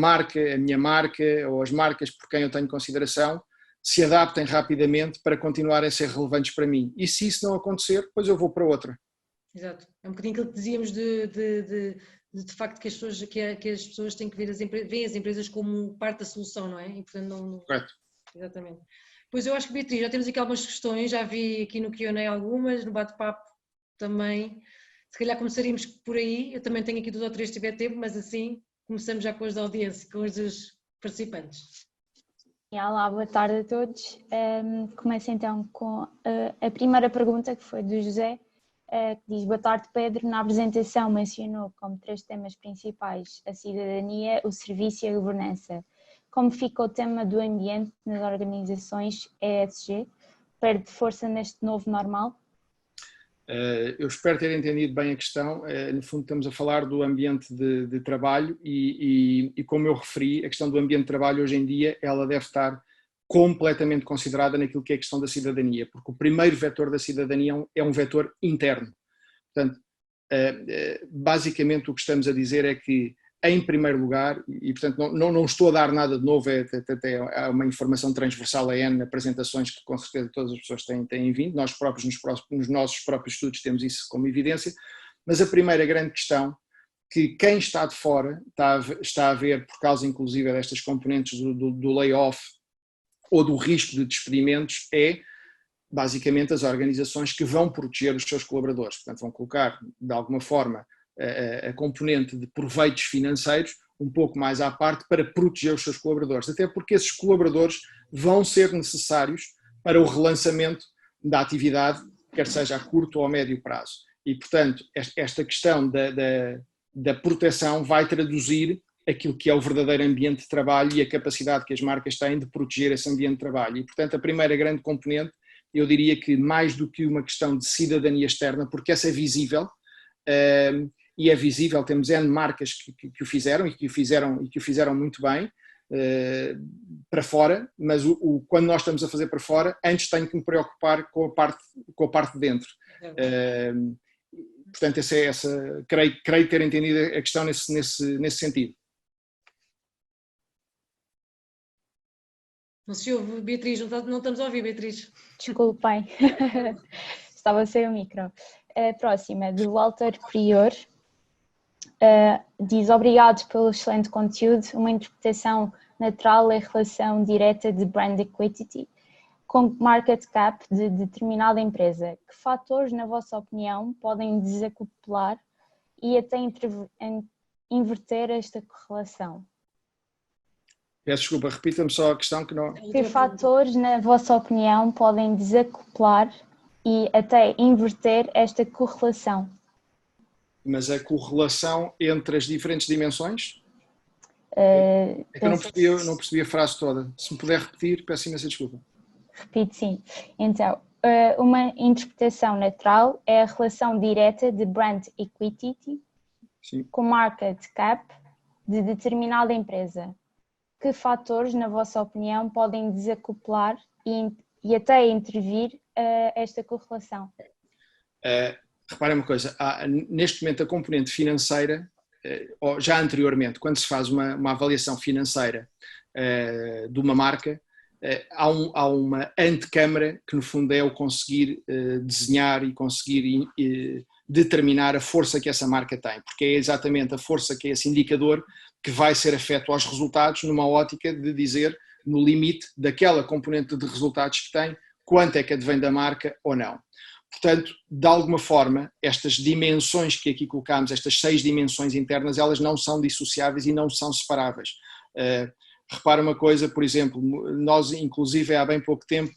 minha marca, ou as marcas por quem eu tenho consideração, se adaptem rapidamente para continuarem a ser relevantes para mim. E se isso não acontecer, depois eu vou para outra. Exato. É um bocadinho aquilo que dizíamos de facto que as pessoas têm que ver veem as empresas como parte da solução, não é? E, portanto, Correto. Exatamente. Pois eu acho que, Beatriz, já temos aqui algumas questões, já vi aqui no Q&A algumas, no bate-papo também. Se calhar começaríamos por aí, eu também tenho aqui 2 ou 3 se tiver tempo, mas assim começamos já com as da audiência, com as dos participantes. Olá, boa tarde a todos. Começo então com a primeira pergunta, que foi do José, que diz: boa tarde, Pedro. Na apresentação mencionou como 3 temas principais a cidadania, o serviço e a governança. Como fica o tema do ambiente nas organizações ESG? Perde força neste novo normal? Eu espero ter entendido bem a questão. No fundo, estamos a falar do ambiente de trabalho e, como eu referi, a questão do ambiente de trabalho hoje em dia, ela deve estar completamente considerada naquilo que é a questão da cidadania, porque o primeiro vetor da cidadania é um vetor interno. Portanto, basicamente o que estamos a dizer é que, em primeiro lugar, e portanto não estou a dar nada de novo, é uma informação transversal a N apresentações que com certeza todas as pessoas têm vindo, nós próprios nos nossos próprios estudos temos isso como evidência, mas a primeira grande questão que quem está de fora está a ver, por causa inclusive destas componentes do layoff ou do risco de despedimentos, é basicamente as organizações que vão proteger os seus colaboradores, portanto vão colocar de alguma forma a componente de proveitos financeiros um pouco mais à parte para proteger os seus colaboradores, até porque esses colaboradores vão ser necessários para o relançamento da atividade, quer seja a curto ou a médio prazo. E, portanto, esta questão da proteção vai traduzir aquilo que é o verdadeiro ambiente de trabalho e a capacidade que as marcas têm de proteger esse ambiente de trabalho. E, portanto, a primeira grande componente, eu diria que mais do que uma questão de cidadania externa, porque essa é visível, e é visível, temos N marcas que o fizeram e que o fizeram muito bem para fora, mas quando nós estamos a fazer para fora, antes tenho que me preocupar com a parte de dentro. Portanto, creio ter entendido a questão nesse sentido. Não se ouve, Beatriz, não estamos a ouvir, Beatriz. Desculpem, estava sem o micro. A próxima, de Walter Prior, diz: obrigado pelo excelente conteúdo, uma interpretação natural em relação direta de brand equity com market cap de determinada empresa. Que fatores, na vossa opinião, podem desacoplar e até inverter esta correlação? Peço desculpa, repita-me só a questão que não... Que fatores, na vossa opinião, podem desacoplar e até inverter esta correlação? Mas a correlação entre as diferentes dimensões? É que eu não percebi a frase toda. Se me puder repetir, peço imensa desculpa. Repito, sim. Então, uma interpretação natural é a relação direta de brand equity Sim. com market cap de determinada empresa. Que fatores, na vossa opinião, podem desacoplar e até intervir esta correlação? Reparem uma coisa, neste momento a componente financeira, já anteriormente, quando se faz uma avaliação financeira de uma marca, há uma antecâmara que no fundo é o conseguir desenhar e conseguir determinar a força que essa marca tem, porque é exatamente a força que é esse indicador que vai ser afeto aos resultados numa ótica de dizer, no limite daquela componente de resultados que tem, quanto é que advém da marca ou não. Portanto, de alguma forma, estas dimensões que aqui colocamos, estas 6 dimensões internas, elas não são dissociáveis e não são separáveis. Repara uma coisa, por exemplo, nós inclusive há bem pouco tempo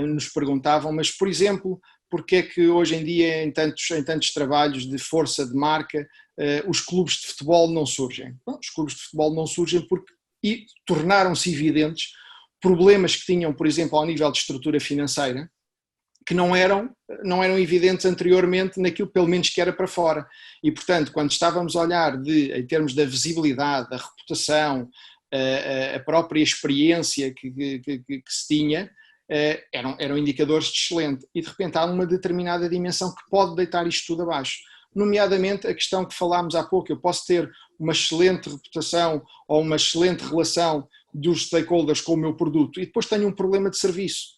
nos perguntavam, mas por exemplo, porque é que hoje em dia em tantos trabalhos de força de marca os clubes de futebol não surgem? Bom, os clubes de futebol não surgem porque tornaram-se evidentes problemas que tinham, por exemplo, ao nível de estrutura financeira, que não eram evidentes anteriormente naquilo pelo menos que era para fora. E portanto, quando estávamos a olhar em termos da visibilidade, da reputação, a própria experiência que se tinha, eram indicadores de excelente. E de repente há uma determinada dimensão que pode deitar isto tudo abaixo. Nomeadamente a questão que falámos há pouco, eu posso ter uma excelente reputação ou uma excelente relação dos stakeholders com o meu produto e depois tenho um problema de serviço.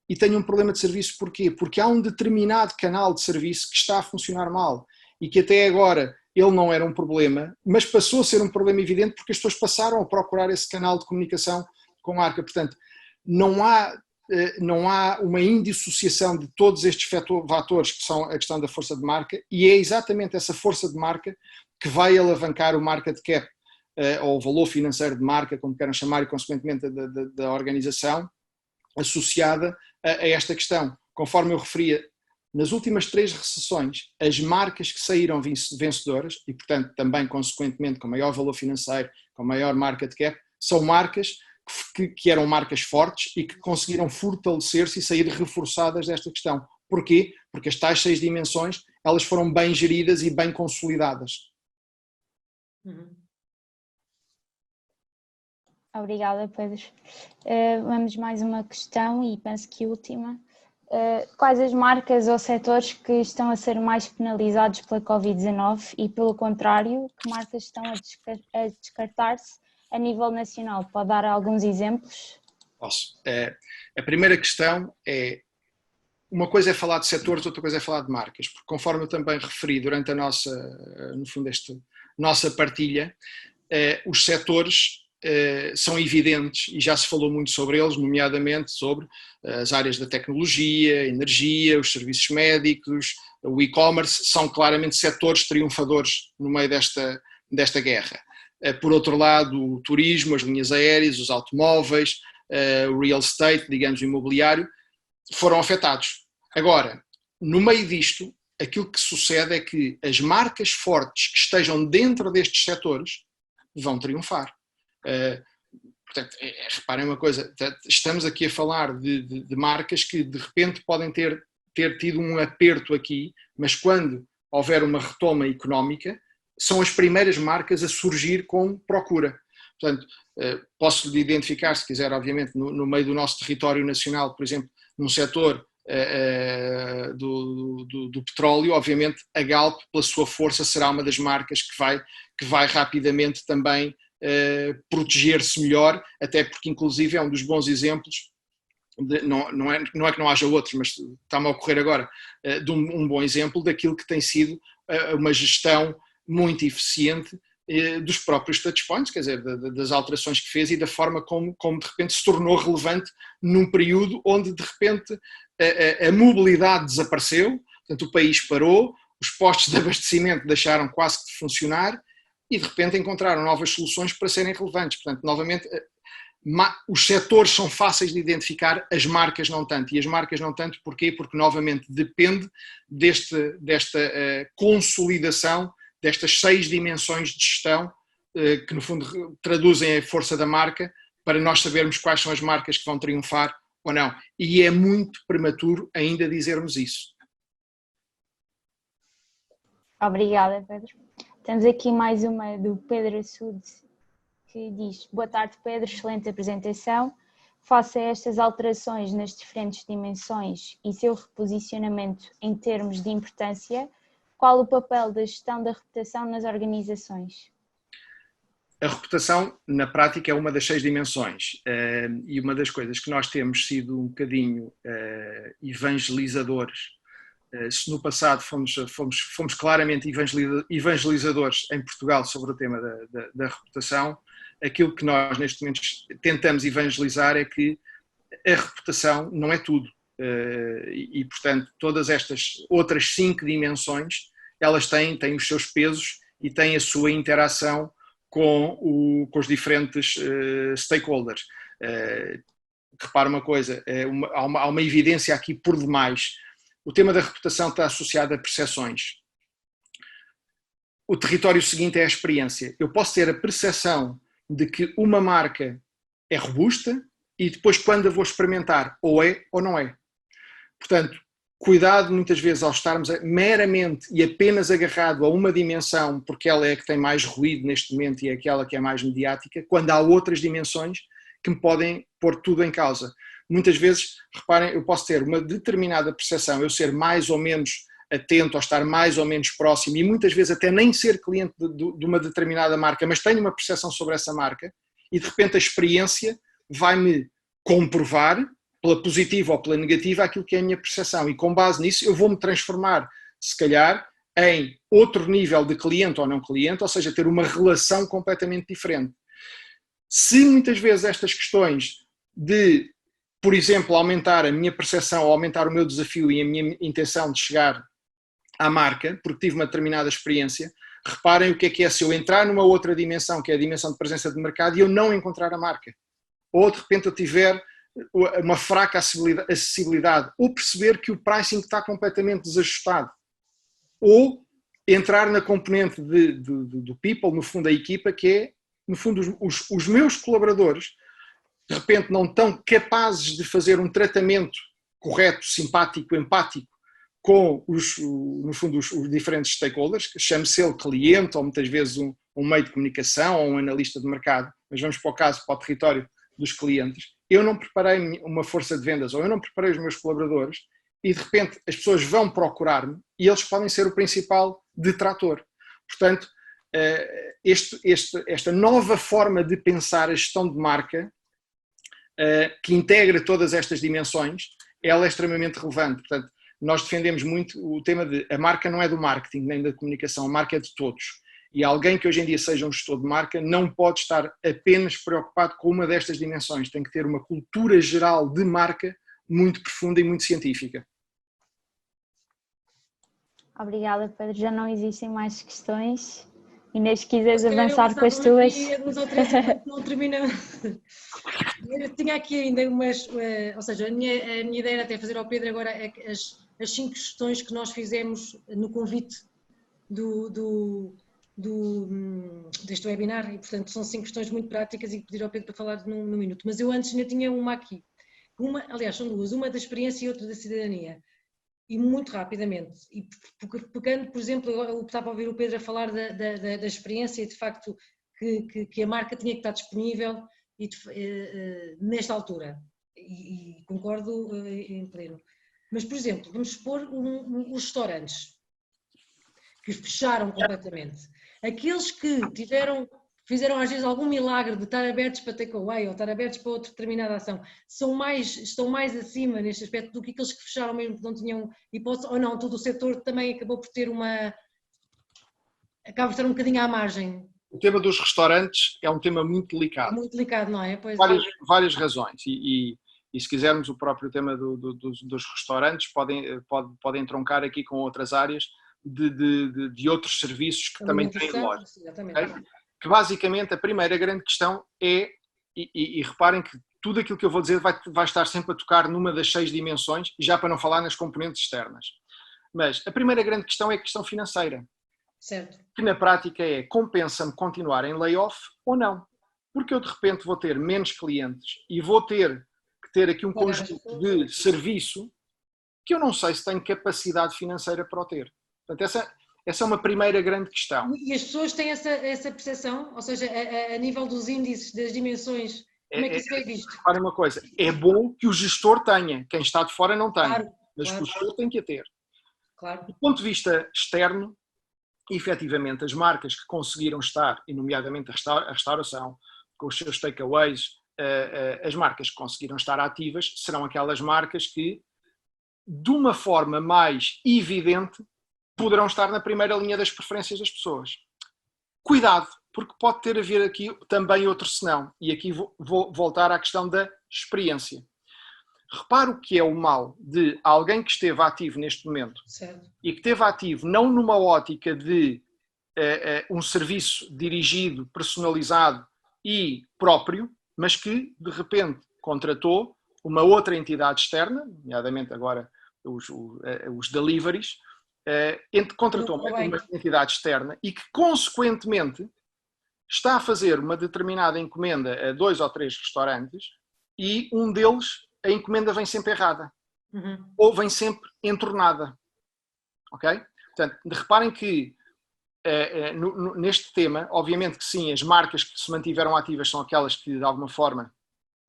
E tenho um problema de serviço porquê? Porque há um determinado canal de serviço que está a funcionar mal e que até agora ele não era um problema, mas passou a ser um problema evidente porque as pessoas passaram a procurar esse canal de comunicação com a marca. Portanto, não há uma indissociação de todos estes fatores que são a questão da força de marca e é exatamente essa força de marca que vai alavancar o market cap ou o valor financeiro de marca, como queiram chamar, e consequentemente da organização associada a esta questão. Conforme eu referia, nas últimas 3 recessões, as marcas que saíram vencedoras e, portanto, também consequentemente com maior valor financeiro, com maior market cap, são marcas que eram marcas fortes e que conseguiram fortalecer-se e sair reforçadas desta questão. Porquê? Porque as tais 6 dimensões, elas foram bem geridas e bem consolidadas. Obrigada, Pedro. Vamos mais uma questão e penso que última, quais as marcas ou setores que estão a ser mais penalizados pela Covid-19 e, pelo contrário, que marcas estão a descartar-se a nível nacional? Pode dar alguns exemplos? Posso. A primeira questão é, uma coisa é falar de setores, outra coisa é falar de marcas, porque conforme eu também referi durante a nossa, no fundo, nossa partilha, os setores são evidentes e já se falou muito sobre eles, nomeadamente sobre as áreas da tecnologia, energia, os serviços médicos, o e-commerce, são claramente setores triunfadores no meio desta guerra. Por outro lado, o turismo, as linhas aéreas, os automóveis, o real estate, digamos, o imobiliário, foram afetados. Agora, no meio disto, aquilo que sucede é que as marcas fortes que estejam dentro destes setores vão triunfar. Portanto, reparem uma coisa, estamos aqui a falar de marcas que de repente podem ter tido um aperto aqui, mas quando houver uma retoma económica, são as primeiras marcas a surgir com procura. Portanto, posso-lhe identificar, se quiser, obviamente, no meio do nosso território nacional, por exemplo, num setor do petróleo, obviamente a Galp, pela sua força, será uma das marcas que vai rapidamente também proteger-se melhor, até porque inclusive é um dos bons exemplos, não é que não haja outros, mas está-me a ocorrer agora, de um bom exemplo daquilo que tem sido uma gestão muito eficiente dos próprios touchpoints, quer dizer, das alterações que fez e da forma como de repente se tornou relevante num período onde de repente a mobilidade desapareceu, portanto o país parou, os postos de abastecimento deixaram quase que de funcionar e de repente encontraram novas soluções para serem relevantes. Portanto, novamente, os setores são fáceis de identificar, as marcas não tanto. E as marcas não tanto porquê? Porque novamente depende desta consolidação destas 6 dimensões de gestão que no fundo traduzem a força da marca para nós sabermos quais são as marcas que vão triunfar ou não. E é muito prematuro ainda dizermos isso. Obrigada, Pedro. Temos aqui mais uma do Pedro Assude, que diz: boa tarde, Pedro, excelente apresentação. Face a estas alterações nas diferentes dimensões e seu reposicionamento em termos de importância, qual o papel da gestão da reputação nas organizações? A reputação, na prática, é uma das 6 dimensões e uma das coisas que nós temos sido um bocadinho evangelizadores. Se no passado fomos claramente evangelizadores em Portugal sobre o tema da reputação, aquilo que nós neste momento tentamos evangelizar é que a reputação não é tudo. E, portanto, todas estas outras 5 dimensões, elas têm os seus pesos e têm a sua interação com os diferentes stakeholders. Repara uma coisa, há uma evidência aqui por demais. O tema da reputação está associado a percepções. O território seguinte é a experiência. Eu posso ter a percepção de que uma marca é robusta e depois quando a vou experimentar ou é ou não é. Portanto, cuidado muitas vezes ao estarmos meramente e apenas agarrado a uma dimensão, porque ela é a que tem mais ruído neste momento e é aquela que é mais mediática, quando há outras dimensões que me podem pôr tudo em causa. Muitas vezes, reparem, eu posso ter uma determinada percepção, eu ser mais ou menos atento, ou estar mais ou menos próximo e muitas vezes até nem ser cliente de uma determinada marca, mas tenho uma percepção sobre essa marca e de repente a experiência vai-me comprovar pela positiva ou pela negativa aquilo que é a minha percepção e com base nisso eu vou-me transformar, se calhar, em outro nível de cliente ou não cliente, ou seja, ter uma relação completamente diferente. Se muitas vezes estas questões de, por exemplo, aumentar a minha percepção ou aumentar o meu desafio e a minha intenção de chegar à marca, porque tive uma determinada experiência, reparem o que é se eu entrar numa outra dimensão, que é a dimensão de presença de mercado, e eu não encontrar a marca. Ou de repente eu tiver uma fraca acessibilidade, ou perceber que o pricing está completamente desajustado, ou entrar na componente do people, no fundo a equipa, que é, no fundo, os meus colaboradores, de repente não estão capazes de fazer um tratamento correto, simpático, empático, com no fundo, os diferentes stakeholders, que chame-se ele cliente, ou muitas vezes um meio de comunicação, ou um analista de mercado, mas vamos para o território dos clientes. Eu não preparei uma força de vendas, ou eu não preparei os meus colaboradores, e de repente as pessoas vão procurar-me e eles podem ser o principal detrator. Portanto, esta nova forma de pensar a gestão de marca, que integra todas estas dimensões, ela é extremamente relevante. Portanto, nós defendemos muito o tema de a marca não é do marketing nem da comunicação, a marca é de todos. E alguém que hoje em dia seja um gestor de marca não pode estar apenas preocupado com uma destas dimensões, tem que ter uma cultura geral de marca muito profunda e muito científica. Obrigada, Pedro. Já não existem mais questões. Inês, se quiseres avançar com as tuas. Duas ou três, não termina. Eu tinha aqui ainda umas, ou seja, a minha ideia era até fazer ao Pedro agora as 5 questões que nós fizemos no convite deste webinar, e portanto são 5 questões muito práticas e pedir ao Pedro para falar num minuto. Mas eu antes ainda tinha uma aqui. Aliás, são duas, uma da experiência e outra da cidadania. E muito rapidamente, e pegando, por exemplo, eu estava a ouvir o Pedro a falar da experiência e de facto que a marca tinha que estar disponível nesta altura, e concordo em pleno. Mas, por exemplo, vamos supor os restaurantes que fecharam completamente. Aqueles que fizeram às vezes algum milagre de estar abertos para takeaway ou estar abertos para outra determinada ação, estão mais acima neste aspecto do que aqueles que fecharam mesmo que não tinham hipótese, ou não, todo o setor também acabou por ter acaba por estar um bocadinho à margem. O tema dos restaurantes é um tema muito delicado. Muito delicado, não é? Pois várias razões e se quisermos o próprio tema dos restaurantes podem entroncar aqui com outras áreas de outros serviços que também têm loja. Okay? Que basicamente a primeira grande questão é, e reparem que tudo aquilo que eu vou dizer vai estar sempre a tocar numa das 6 dimensões, já para não falar nas componentes externas. Mas a primeira grande questão é a questão financeira. Certo. Que na prática compensa-me continuar em layoff ou não? Porque eu de repente vou ter menos clientes e vou ter que ter aqui um conjunto de serviço que eu não sei se tenho capacidade financeira para o ter. Portanto, essa é uma primeira grande questão. E as pessoas têm essa percepção? Ou seja, a nível dos índices, das dimensões, como é que isso é visto? Repara uma coisa, é bom que o gestor tenha, quem está de fora não tem, claro, mas o gestor tem que a ter. Claro. Do ponto de vista externo, efetivamente as marcas que conseguiram estar, e nomeadamente a restauração, com os seus takeaways, as marcas que conseguiram estar ativas serão aquelas marcas que, de uma forma mais evidente, poderão estar na primeira linha das preferências das pessoas. Cuidado, porque pode ter a ver aqui também outro senão. E aqui vou voltar à questão da experiência. Repare o que é o mal de alguém que esteve ativo neste momento, certo, e que esteve ativo não numa ótica de um serviço dirigido, personalizado e próprio, mas que de repente contratou uma outra entidade externa, nomeadamente agora os deliveries, contratou uma entidade externa e que consequentemente está a fazer uma determinada encomenda a 2 ou 3 restaurantes e um deles a encomenda vem sempre errada, ou vem sempre entornada, ok? Portanto, reparem que neste tema, obviamente que sim, as marcas que se mantiveram ativas são aquelas que de alguma forma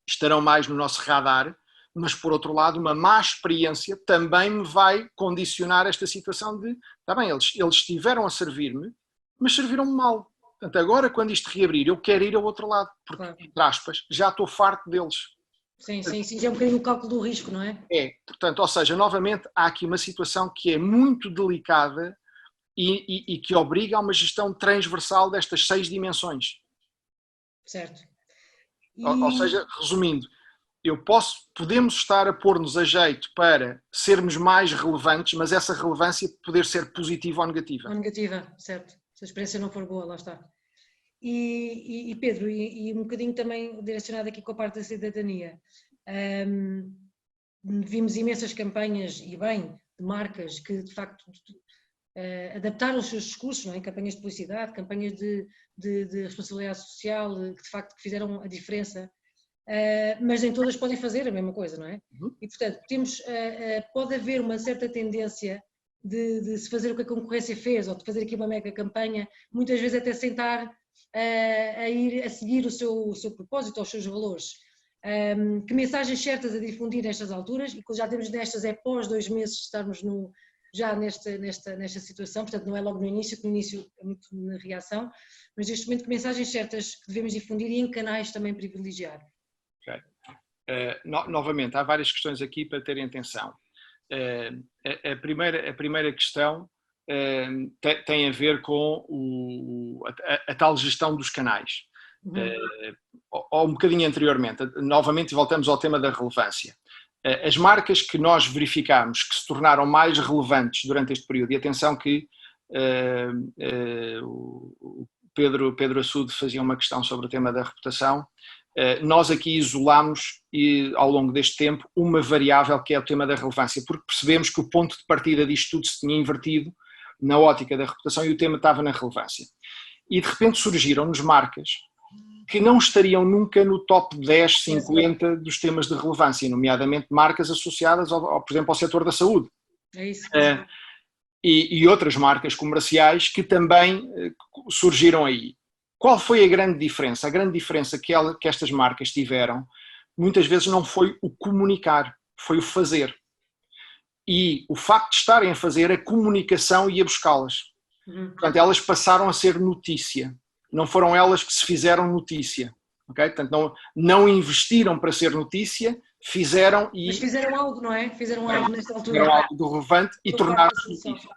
estarão mais no nosso radar, mas por outro lado uma má experiência também me vai condicionar esta situação de, está bem, eles estiveram a servir-me, mas serviram-me mal. Portanto, agora quando isto reabrir, eu quero ir ao outro lado, porque, entre aspas, já estou farto deles. Sim, já é um bocadinho o cálculo do risco, não é? Portanto, ou seja, novamente há aqui uma situação que é muito delicada e que obriga a uma gestão transversal destas 6 dimensões. Certo. Ou seja, resumindo, podemos estar a pôr-nos a jeito para sermos mais relevantes, mas essa relevância poder ser positiva ou negativa. Ou negativa, certo. Se a experiência não for boa, lá está. E Pedro, e um bocadinho também direcionado aqui com a parte da cidadania, vimos imensas campanhas, e bem, de marcas que de facto adaptaram os seus discursos, não é? Campanhas de publicidade, campanhas de responsabilidade social, que de facto fizeram a diferença, mas nem todas podem fazer a mesma coisa, não é? E portanto, pode haver uma certa tendência de se fazer o que a concorrência fez, ou de fazer aqui uma mega campanha, muitas vezes até sentar a seguir o seu propósito, aos seus valores. Que mensagens certas a difundir nestas alturas, e já temos nestas, é pós 2 meses de estarmos já nesta situação, portanto não é logo no início, que no início é muito na reação, mas neste momento que mensagens certas que devemos difundir e em canais também privilegiar. Okay. Novamente, há várias questões aqui para terem atenção. A primeira questão tem a ver com a tal gestão dos canais. Ou um bocadinho anteriormente, novamente voltamos ao tema da relevância. As marcas que nós verificamos que se tornaram mais relevantes durante este período, e atenção que o Pedro Assude fazia uma questão sobre o tema da reputação, nós aqui isolamos ao longo deste tempo uma variável que é o tema da relevância, porque percebemos que o ponto de partida disto tudo se tinha invertido na ótica da reputação e o tema estava na relevância. E de repente surgiram-nos marcas que não estariam nunca no top 10, 50 dos temas de relevância, nomeadamente marcas associadas, por exemplo, ao setor da saúde. É isso. E outras marcas comerciais que também surgiram aí. Qual foi a grande diferença? A grande diferença que estas marcas tiveram, muitas vezes não foi o comunicar, foi o fazer. E o facto de estarem a fazer a comunicação e a buscá-las. Portanto, elas passaram a ser notícia. Não foram elas que se fizeram notícia. Okay? Portanto, não investiram para ser notícia, fizeram e... Mas fizeram algo, não é? Fizeram algo nesta altura. Fizeram algo do relevante e tornaram-se notícia.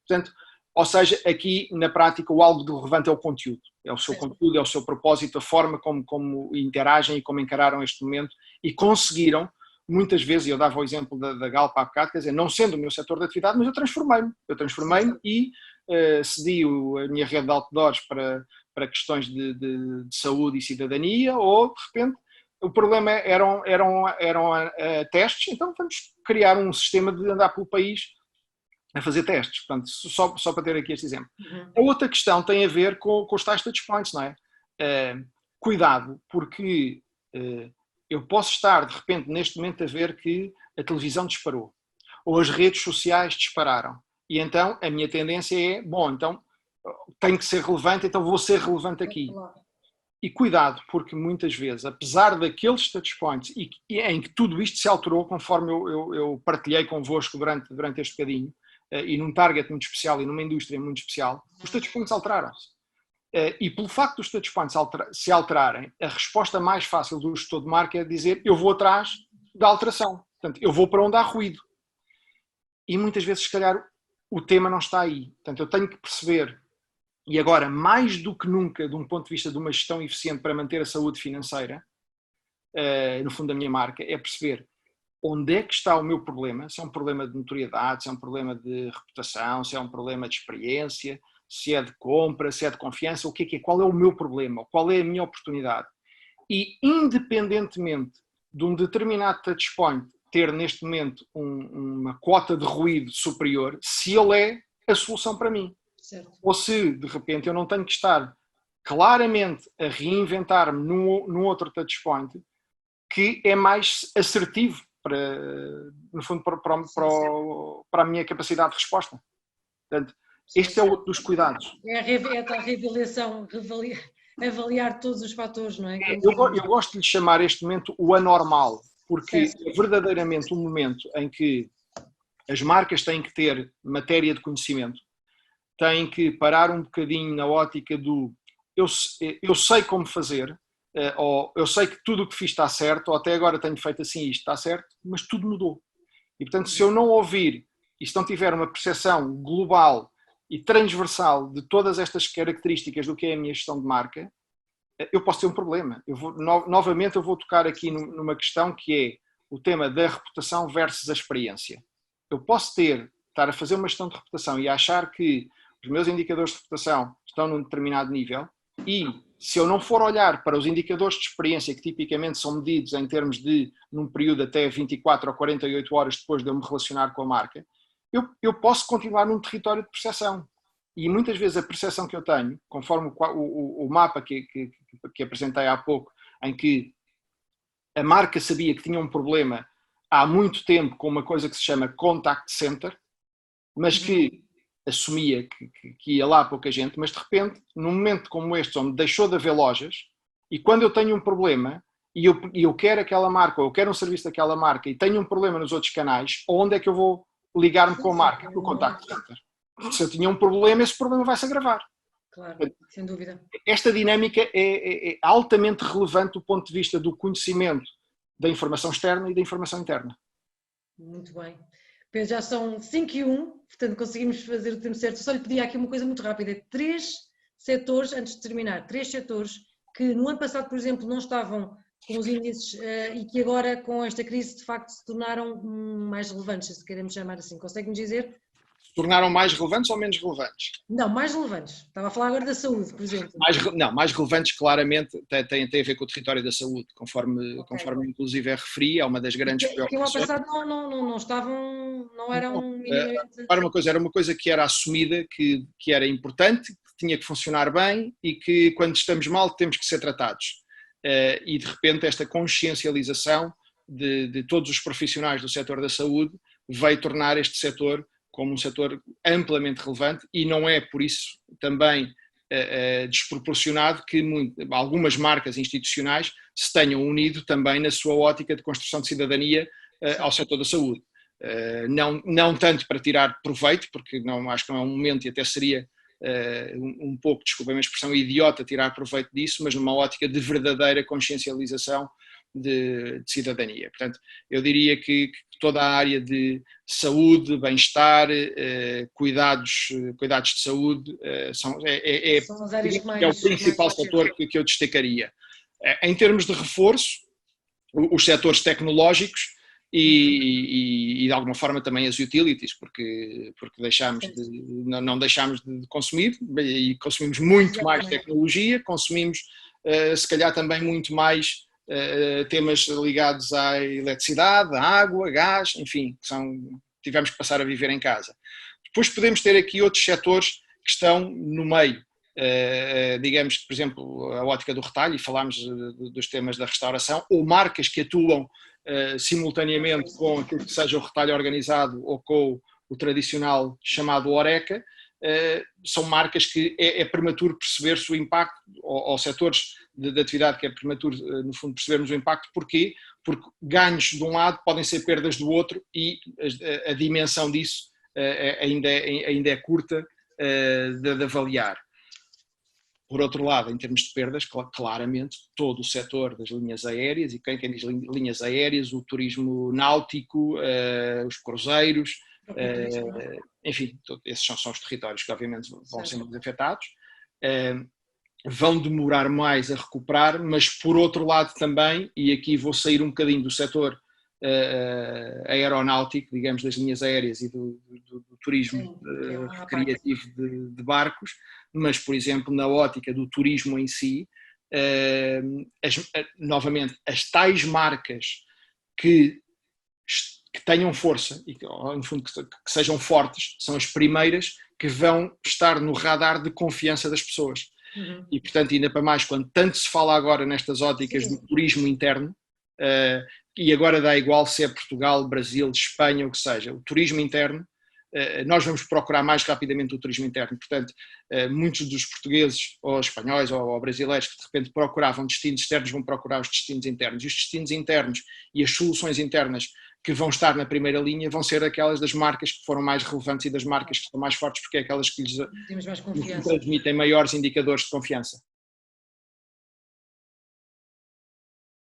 Portanto, ou seja, aqui na prática o algo do relevante é o conteúdo. É o seu conteúdo, é o seu propósito, a forma como interagem e como encararam este momento e conseguiram, muitas vezes, e eu dava o exemplo da Galp há bocado, quer dizer, não sendo o meu setor de atividade, mas eu transformei-me e cedi a minha rede de outdoors para questões de saúde e cidadania, ou de repente o problema eram testes, então vamos criar um sistema de andar pelo país a fazer testes. Portanto, só para ter aqui este exemplo. A outra questão tem a ver com os tais touchpoints, não é? Cuidado, porque eu posso estar de repente neste momento a ver que a televisão disparou, ou as redes sociais dispararam, e então a minha tendência é, bom, então tenho que ser relevante, então vou ser relevante aqui. E cuidado, porque muitas vezes, apesar daqueles touchpoints, e em que tudo isto se alterou, conforme eu partilhei convosco durante este bocadinho, e num target muito especial e numa indústria muito especial, os touchpoints alteraram-se. E pelo facto dos touchpoints se alterarem, a resposta mais fácil do gestor de marca é dizer eu vou atrás da alteração. Portanto, eu vou para onde há ruído. E muitas vezes, se calhar, o tema não está aí. Portanto, eu tenho que perceber, e agora, mais do que nunca, de um ponto de vista de uma gestão eficiente para manter a saúde financeira, no fundo da minha marca, é perceber onde é que está o meu problema, se é um problema de notoriedade, se é um problema de reputação, se é um problema de experiência, se é de compra, se é de confiança, o que é, qual é o meu problema, qual é a minha oportunidade. E independentemente de um determinado touchpoint ter neste momento uma cota de ruído superior, se ele é a solução para mim. Certo. Ou se de repente eu não tenho que estar claramente a reinventar-me num outro touchpoint que é mais assertivo no fundo para a minha capacidade de resposta. Portanto, este é outro dos cuidados. É a tal reavaliação, avaliar todos os fatores, não é? Eu gosto de lhe chamar este momento o anormal, porque é verdadeiramente um momento em que as marcas têm que ter matéria de conhecimento, têm que parar um bocadinho na ótica do eu sei como fazer, ou eu sei que tudo o que fiz está certo, ou até agora tenho feito assim isto está certo, mas tudo mudou. E portanto, se eu não ouvir e se não tiver uma percepção global e transversal de todas estas características do que é a minha gestão de marca, eu posso ter um problema. Novamente eu vou tocar aqui numa questão que é o tema da reputação versus a experiência. Eu posso estar a fazer uma gestão de reputação e achar que os meus indicadores de reputação estão num determinado nível e se eu não for olhar para os indicadores de experiência que tipicamente são medidos em termos de num período até 24 ou 48 horas depois de eu me relacionar com a marca, eu posso continuar num território de percepção. E muitas vezes a percepção que eu tenho, conforme o mapa que apresentei há pouco, em que a marca sabia que tinha um problema há muito tempo com uma coisa que se chama contact center, mas que assumia que ia lá pouca gente, mas de repente, num momento como este, onde deixou de haver lojas, e quando eu tenho um problema, e eu quero aquela marca, ou eu quero um serviço daquela marca e tenho um problema nos outros canais, onde é que eu vou ligar-me com a marca? No contact center. Se eu tinha um problema, esse problema vai se agravar. Claro, sem dúvida. Esta dinâmica é altamente relevante do ponto de vista do conhecimento da informação externa e da informação interna. Muito bem. Pedro, já são 5:01, portanto conseguimos fazer o tempo certo. Eu só lhe pedi aqui uma coisa muito rápida. 3 setores, antes de terminar, 3 setores que no ano passado, por exemplo, não estavam com os índices e que agora com esta crise de facto se tornaram mais relevantes, se queremos chamar assim. Consegue-me dizer? Se tornaram mais relevantes ou menos relevantes? Não, mais relevantes. Estava a falar agora da saúde, por exemplo. Mais relevantes claramente têm a ver com o território da saúde, conforme inclusive é referi, é uma das grandes preocupações. Porque no ano passado não estavam, não eram minimamente... Era uma coisa que era assumida, que era importante, que tinha que funcionar bem e que quando estamos mal temos que ser tratados. E de repente esta consciencialização de todos os profissionais do setor da saúde veio tornar este setor como um setor amplamente relevante e não é por isso também desproporcionado que algumas marcas institucionais se tenham unido também na sua ótica de construção de cidadania ao setor da saúde. Não tanto para tirar proveito, porque acho que não é um momento e até seria um pouco, desculpem a expressão, idiota tirar proveito disso, mas numa ótica de verdadeira consciencialização de cidadania. Portanto, eu diria que toda a área de saúde, bem-estar, cuidados de saúde são as áreas que é o principal setor que eu destacaria. Em termos de reforço, os setores tecnológicos e de alguma forma também as utilities, porque não deixámos de consumir e consumimos muito mais tecnologia, consumimos se calhar também muito mais temas ligados à eletricidade, à água, gás, enfim, tivemos que passar a viver em casa. Depois podemos ter aqui outros setores que estão no meio, digamos que, por exemplo, a ótica do retalho, e falámos dos temas da restauração, ou marcas que atuam simultaneamente com aquilo que seja o retalho organizado ou com o tradicional chamado HoReCa. São marcas que é prematuro perceber-se o impacto, ou setores de atividade que é prematuro, no fundo, percebermos o impacto. Porquê? Porque ganhos de um lado podem ser perdas do outro e a dimensão disso ainda é curta de avaliar. Por outro lado, em termos de perdas, claramente, todo o setor das linhas aéreas, e quem diz linhas aéreas, o turismo náutico, os cruzeiros, enfim, esses são os territórios que obviamente vão ser mais afetados, vão demorar mais a recuperar, mas por outro lado também, e aqui vou sair um bocadinho do setor aeronáutico, digamos, das linhas aéreas e do turismo recreativo de barcos, mas, por exemplo, na ótica do turismo em si, novamente, as tais marcas que tenham força e que, no fundo, que sejam fortes, são as primeiras que vão estar no radar de confiança das pessoas. Uhum. E, portanto, ainda para mais, quando tanto se fala agora nestas óticas do turismo interno, e agora dá igual se é Portugal, Brasil, Espanha, o que seja, o turismo interno, nós vamos procurar mais rapidamente o turismo interno. Portanto, muitos dos portugueses, ou espanhóis, ou brasileiros, que de repente procuravam destinos externos, vão procurar os destinos internos. E os destinos internos e as soluções internas que vão estar na primeira linha vão ser aquelas das marcas que foram mais relevantes e das marcas que estão mais fortes, porque é aquelas que lhes transmitem maiores indicadores de confiança.